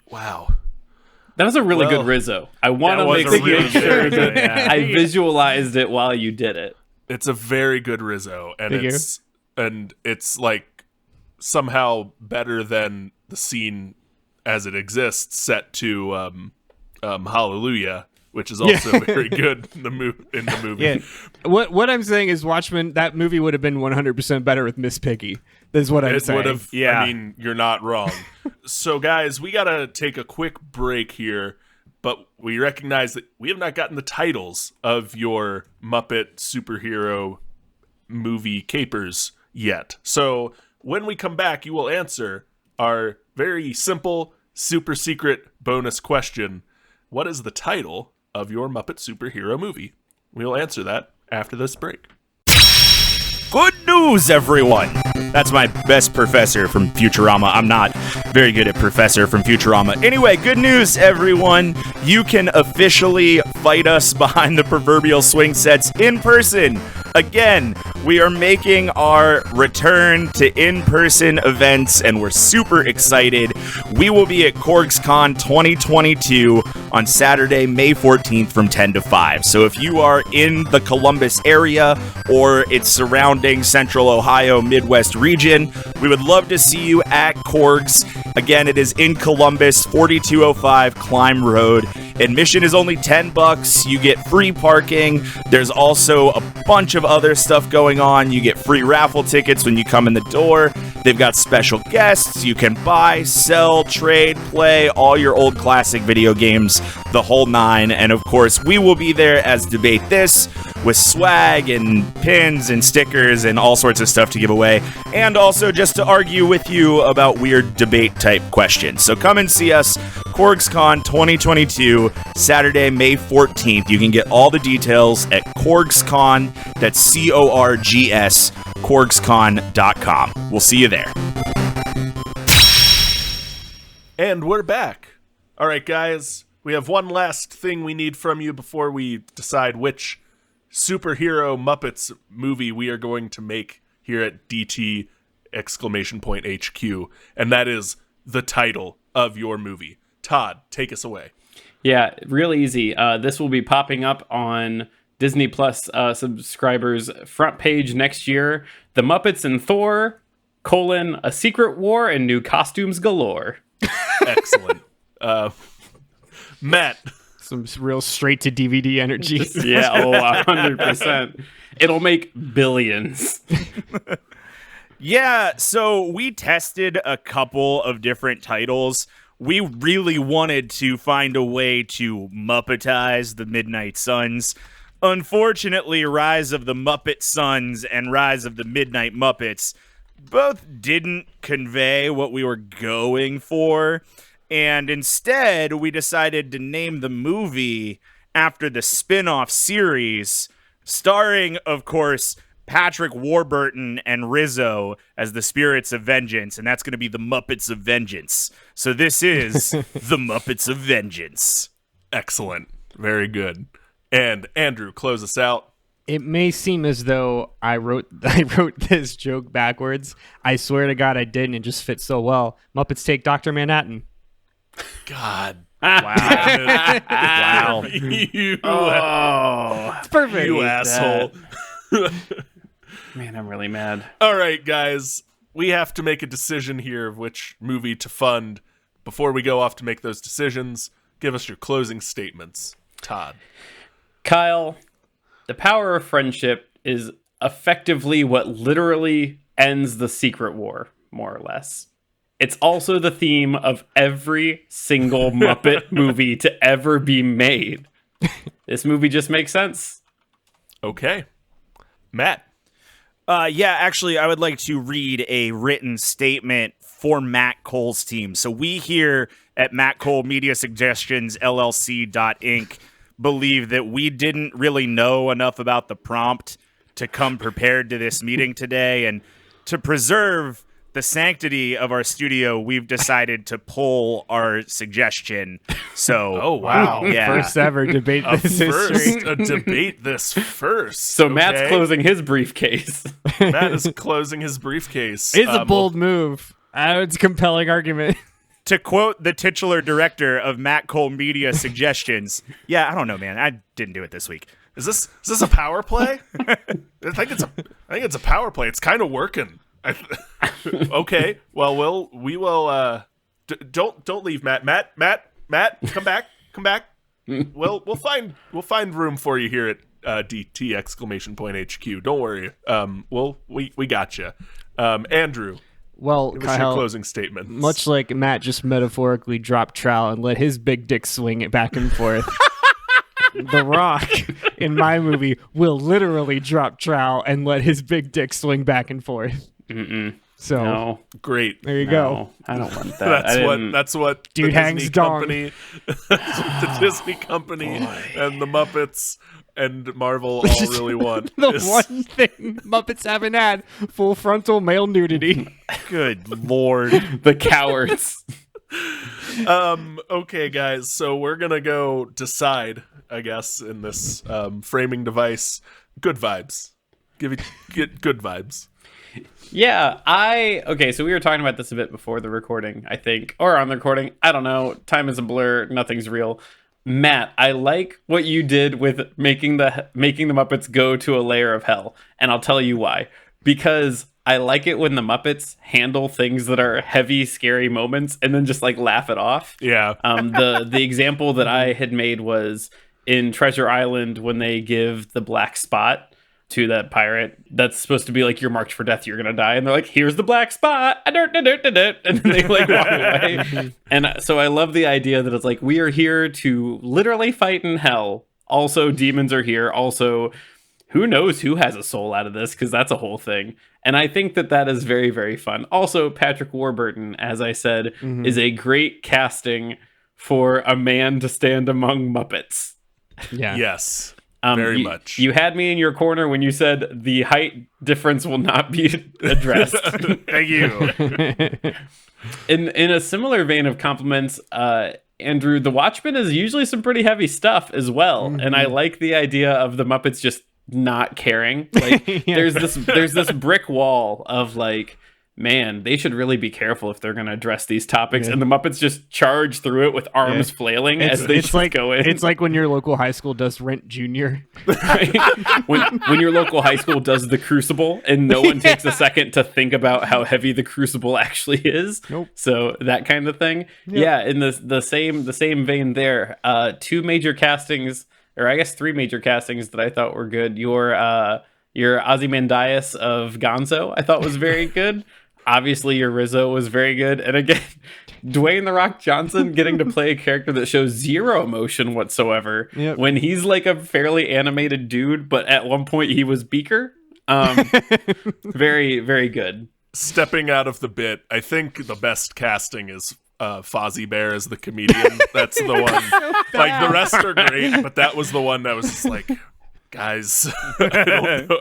Wow. That was a really good Rizzo. I want to make sure that I visualized it while you did it. It's a very good Rizzo, and it's like somehow better than the scene as it exists set to Hallelujah, which is also very good in the movie. Yeah. What I'm saying is Watchmen, that movie would have been 100% better with Miss Piggy. Is what I'm saying. Would have. Yeah. I mean, you're not wrong. So guys, we got to take a quick break here. but we recognize that we have not gotten the titles of your Muppet superhero movie capers yet. So when we come back, you will answer our very simple, super secret bonus question. What is the title of your Muppet superhero movie? We'll answer that after this break. Good news, everyone! That's my best professor from Futurama. I'm not very good at Professor from Futurama. Anyway, good news, everyone! You can officially fight us behind the proverbial swing sets in person. Again, we are making our return to in-person events, and we're super excited. We will be at CORGS-Con 2022 on Saturday, May 14th from 10 to 5. So if you are in the Columbus area or its surrounding Central Ohio Midwest region, we would love to see you at CORGS. Again, it is in Columbus, 4205 Climb Road. Admission is only $10. You get free parking. There's also a bunch of other stuff going on. You get free raffle tickets when you come in the door. They've got special guests. You can buy, sell, trade, play all your old classic video games, the whole nine. And of course, we will be there as Debate This with swag and pins and stickers and all sorts of stuff to give away. And also just to argue with you about weird debate type questions. So come and see us, CORGS-Con 2022, Saturday, May 14th. You can get all the details at CORGS-Con, that's C-O-R-G-S, CORGSCon.com. We'll see you there. And we're back. All right, guys, we have one last thing we need from you before we decide which superhero Muppets movie we are going to make here at DT HQ, and that is the title of your movie. Todd, take us away. Yeah, real easy. This will be popping up on Disney Plus subscribers' front page next year. The Muppets and Thor, A Secret War and New Costumes Galore. Excellent. Matt. Some real straight to DVD energy. Yeah, 100%. It'll make billions. Yeah, so we tested a couple of different titles. We really wanted to find a way to Muppetize the Midnight Suns. Unfortunately, Rise of the Muppet Suns and Rise of the Midnight Muppets both didn't convey what we were going for. And instead, we decided to name the movie after the spin-off series, starring, of course, Patrick Warburton and Rizzo as the Spirits of Vengeance, and that's going to be the Muppets of Vengeance. So this is the Muppets of Vengeance. Excellent. Very good. And Andrew, close us out. It may seem as though I wrote this joke backwards. I swear to God I didn't. It just fits so well. Muppets Take Dr. Manhattan. God. Wow. Wow. It's perfect. You asshole. Man, I'm really mad. All right, guys. We have to make a decision here of which movie to fund. Before we go off to make those decisions, give us your closing statements. Todd. Kyle, the power of friendship is effectively what literally ends the Secret War, more or less. It's also the theme of every single Muppet movie to ever be made. This movie just makes sense. Okay. Matt. Yeah, actually, I would like to read a written statement for Matt Cole's team. So we here at Matt Cole Media Suggestions LLC.Inc. believe that we didn't really know enough about the prompt to come prepared to this meeting today, and to preserve the sanctity of our studio, we've decided to pull our suggestion. So, oh wow, yeah, First ever debate this history. a debate this first. So Matt's closing his briefcase. Matt is closing his briefcase. It's a bold move. It's a compelling argument. To quote the titular director of Matt Cole Media Suggestions, yeah, I don't know, man. I didn't do it this week. Is this a power play? I think it's a power play. It's kind of working. Okay. Well, we will. Don't leave, Matt. Matt, come back. We'll find room for you here at DT HQ. Don't worry. We got you. Andrew. Well, Give us your Kyle, closing statements. much like Matt just metaphorically dropped trowel and let his big dick swing it back and forth. The Rock in my movie will literally drop trowel and let his big dick swing back and forth. So No, Great. there you go. I don't want that. That's what Dude the hangs Disney dong. company, the Disney company, and the Muppets and Marvel all really want. The is- one thing Muppets haven't had: full frontal male nudity. Good lord. The cowards. Okay, guys. So we're gonna go decide, I guess, in this framing device. Good vibes. Get good vibes. Yeah, okay, so we were talking about this a bit before the recording, I think, or on the recording. I don't know. Time is a blur. Nothing's real. Matt, I like what you did with making the Muppets go to a layer of hell, and I'll tell you why. Because I like it when the Muppets handle things that are heavy, scary moments and then just like laugh it off. Yeah. The example that I had made was in Treasure Island when they give the black spot to that pirate that's supposed to be like, you're marked for death, you're gonna die, and they're like, here's the black spot, and then they like walk away. And so I love the idea that it's like, we are here to literally fight in hell, also demons are here, also who knows who has a soul out of this, because that's a whole thing. And I think that is very, very fun. Also, Patrick Warburton, as I said, is a great casting for a man to stand among Muppets. Yeah. Yes. Very much. You had me in your corner when you said the height difference will not be addressed. Thank you. In a similar vein of compliments, Andrew, The Watchmen is usually some pretty heavy stuff as well, and I like the idea of the Muppets just not caring. Like there's this brick wall of like, man, they should really be careful if they're going to address these topics. And the Muppets just charge through it with arms flailing as they just go in. It's like when your local high school does Rent Junior. Right? when your local high school does the Crucible and no one takes a second to think about how heavy the Crucible actually is. Nope. So that kind of thing. Yeah, in the same vein there, two major castings, or I guess three major castings that I thought were good. Your Ozymandias of Gonzo I thought was very good. Obviously, your Rizzo was very good. And again, Dwayne "The Rock" Johnson getting to play a character that shows zero emotion whatsoever when he's like a fairly animated dude, but at one point he was Beaker. Very, very good. Stepping out of the bit, I think the best casting is Fozzie Bear as the comedian. That's the one. Like, the rest are great, but that was the one that was just like, guys, I don't know.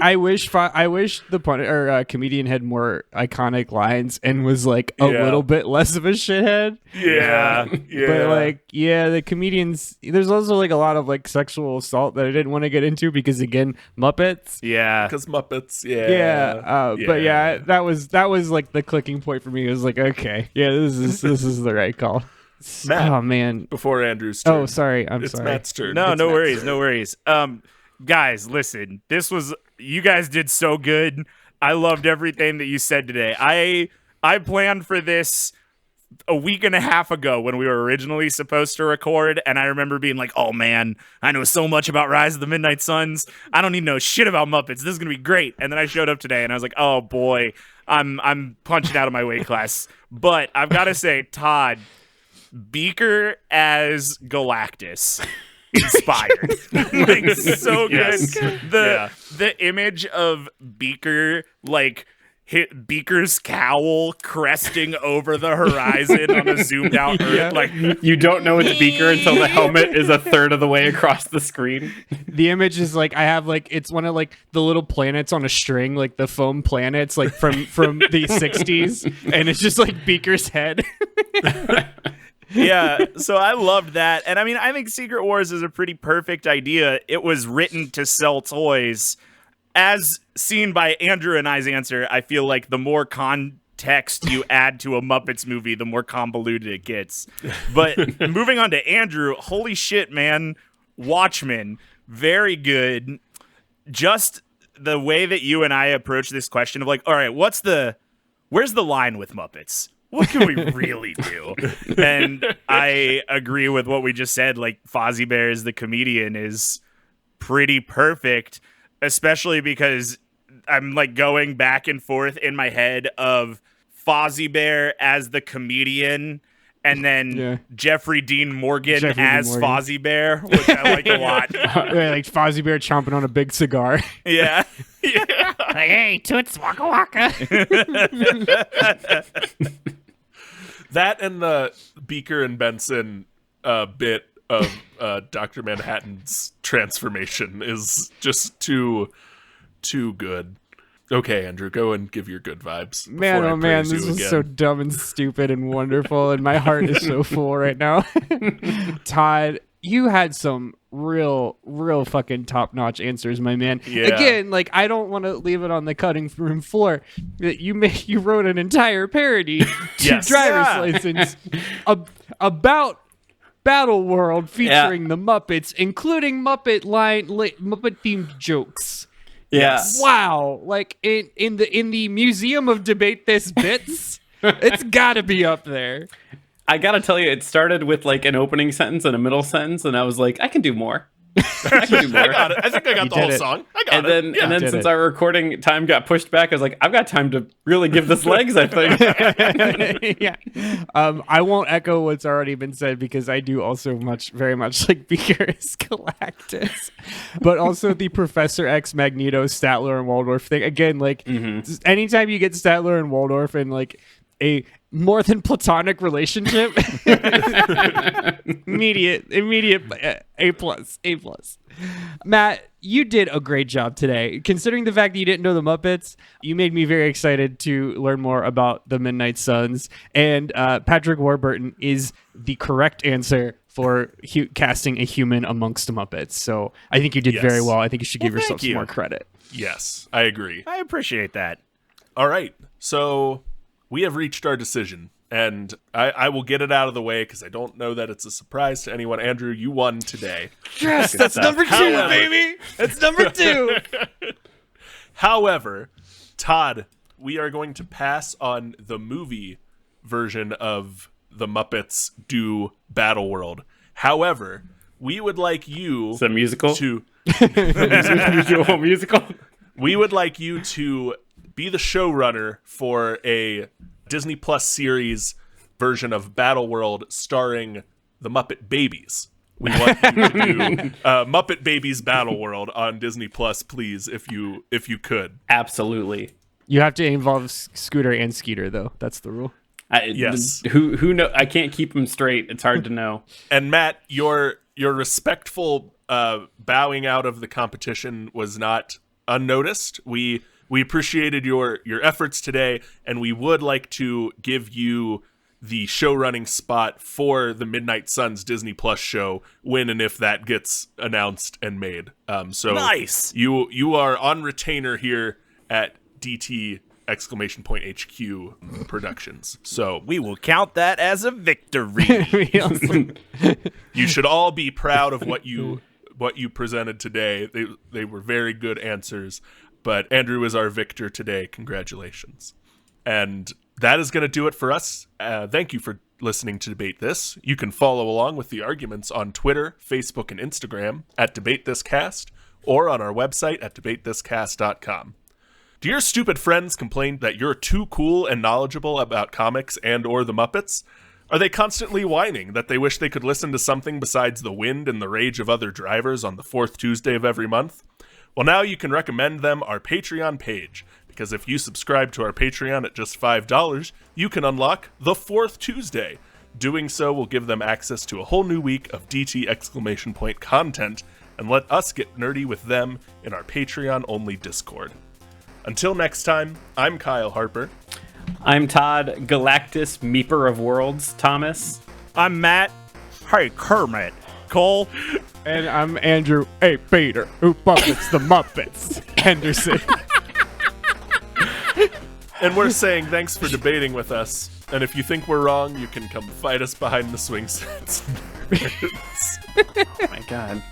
I wish the comedian had more iconic lines and was like a little bit less of a shithead. Yeah. But like, the comedians, there's also like a lot of like sexual assault that I didn't want to get into because again, Muppets. Yeah. Because Muppets, But that was like the clicking point for me. It was like, okay, this is the right call. Matt, oh man. Before Andrew's turn. Oh, sorry. I'm it's sorry. Matt's turn. No, It's no Matt's worries, turn. no worries. Guys, listen, you guys did so good. I loved everything that you said today. I planned for this a week and a half ago when we were originally supposed to record, and I remember being like, oh man, I know so much about Rise of the Midnight Suns. I don't need to know shit about Muppets. This is gonna be great. And then I showed up today and I was like, oh boy, I'm punching out of my weight class. But I've gotta say, Todd, Beaker as Galactus. Inspired. Like, so Yes. good. The image of Beaker, like, Beaker's cowl cresting over the horizon on a zoomed out Earth. Like, You don't know it's Beaker until the helmet is a third of the way across the screen. The image is like, I have like, it's one of like the little planets on a string, like the foam planets, like from the 60s. And it's just like Beaker's head. yeah, so I loved that. And I mean, I think Secret Wars is a pretty perfect idea. It was written to sell toys. As seen by Andrew and I's answer, I feel like the more context you add to a Muppets movie, the more convoluted it gets. But moving on to Andrew, holy shit, man. Watchmen, very good. Just the way that you and I approach this question of like, all right, where's the line with Muppets? What can we really do? And I agree with what we just said. Like, Fozzie Bear as the comedian is pretty perfect, especially because I'm like going back and forth in my head of Fozzie Bear as the comedian, and then Jeffrey Dean Morgan as Fozzie Bear, which I like a lot. Like Fozzie Bear chomping on a big cigar. Yeah. Like, hey, Toots, waka waka. That and the Beaker and Benson bit of Dr. Manhattan's transformation is just too good. Okay, Andrew, go and give your good vibes. Man, oh man, this is so dumb and stupid and wonderful, and my heart is so full right now. Todd, you had some real fucking top-notch answers, my man. Yeah. Again, like, I don't want to leave it on the cutting room floor that you wrote an entire parody to driver's license about Battle World featuring the Muppets, including Muppet-themed jokes. Yes. Wow. Like in the Museum of Debate This Bits, it's gotta be up there. I gotta tell you, it started with like an opening sentence and a middle sentence, and I was like, I can do more. I can do more. I got it. I think I got the whole song. I got it. And then since our recording time got pushed back, I was like, I've got time to really give this legs, I think. Yeah. I won't echo what's already been said because I do also very much like Beaker's Galactus, but also the Professor X, Magneto, Statler, and Waldorf thing. Again, like anytime you get Statler and Waldorf in like a more than platonic relationship, immediate A+. Matt, you did a great job today. Considering the fact that you didn't know the Muppets, you made me very excited to learn more about the Midnight Suns. And Patrick Warburton is the correct answer for casting a human amongst the Muppets. So I think you did very well. I think you should give yourself some more credit. Yes, I agree. I appreciate that. All right, so we have reached our decision, and I will get it out of the way because I don't know that it's a surprise to anyone. Andrew, you won today. Yes, that's number 2, baby. That's number 2. However, Todd, we are going to pass on the movie version of the Muppets do Battle World. However, we would like you Is that musical? to musical. We would like you to be the showrunner for a Disney Plus series version of Battle World starring the Muppet Babies. We want you to do Muppet Babies Battle World on Disney Plus, please, if you could. Absolutely. You have to involve Scooter and Skeeter, though. That's the rule. Yes. Who know? I can't keep them straight. It's hard to know. And Matt, your respectful bowing out of the competition was not unnoticed. We appreciated your efforts today, and we would like to give you the showrunning spot for the Midnight Suns Disney Plus show when and if that gets announced and made. So nice. You are on retainer here at DT HQ Productions. So we will count that as a victory. You should all be proud of what you presented today. They were very good answers. But Andrew is our victor today. Congratulations. And that is going to do it for us. Thank you for listening to Debate This. You can follow along with the arguments on Twitter, Facebook, and Instagram at DebateThisCast or on our website at debatethiscast.com. Do your stupid friends complain that you're too cool and knowledgeable about comics and or the Muppets? Are they constantly whining that they wish they could listen to something besides the wind and the rage of other drivers on the 4th Tuesday of every month? Well, now you can recommend them our Patreon page, because if you subscribe to our Patreon at just $5, you can unlock the 4th Tuesday. Doing so will give them access to a whole new week of DT content and let us get nerdy with them in our Patreon-only Discord. Until next time, I'm Kyle Harper. I'm Todd Galactus, Meeper of Worlds, Thomas. I'm Matt. Hey, Kermit. Cole. And I'm Andrew A. Peter, who puppets the Muppets. Henderson. And we're saying thanks for debating with us. And if you think we're wrong, you can come fight us behind the swing sets. Oh my God.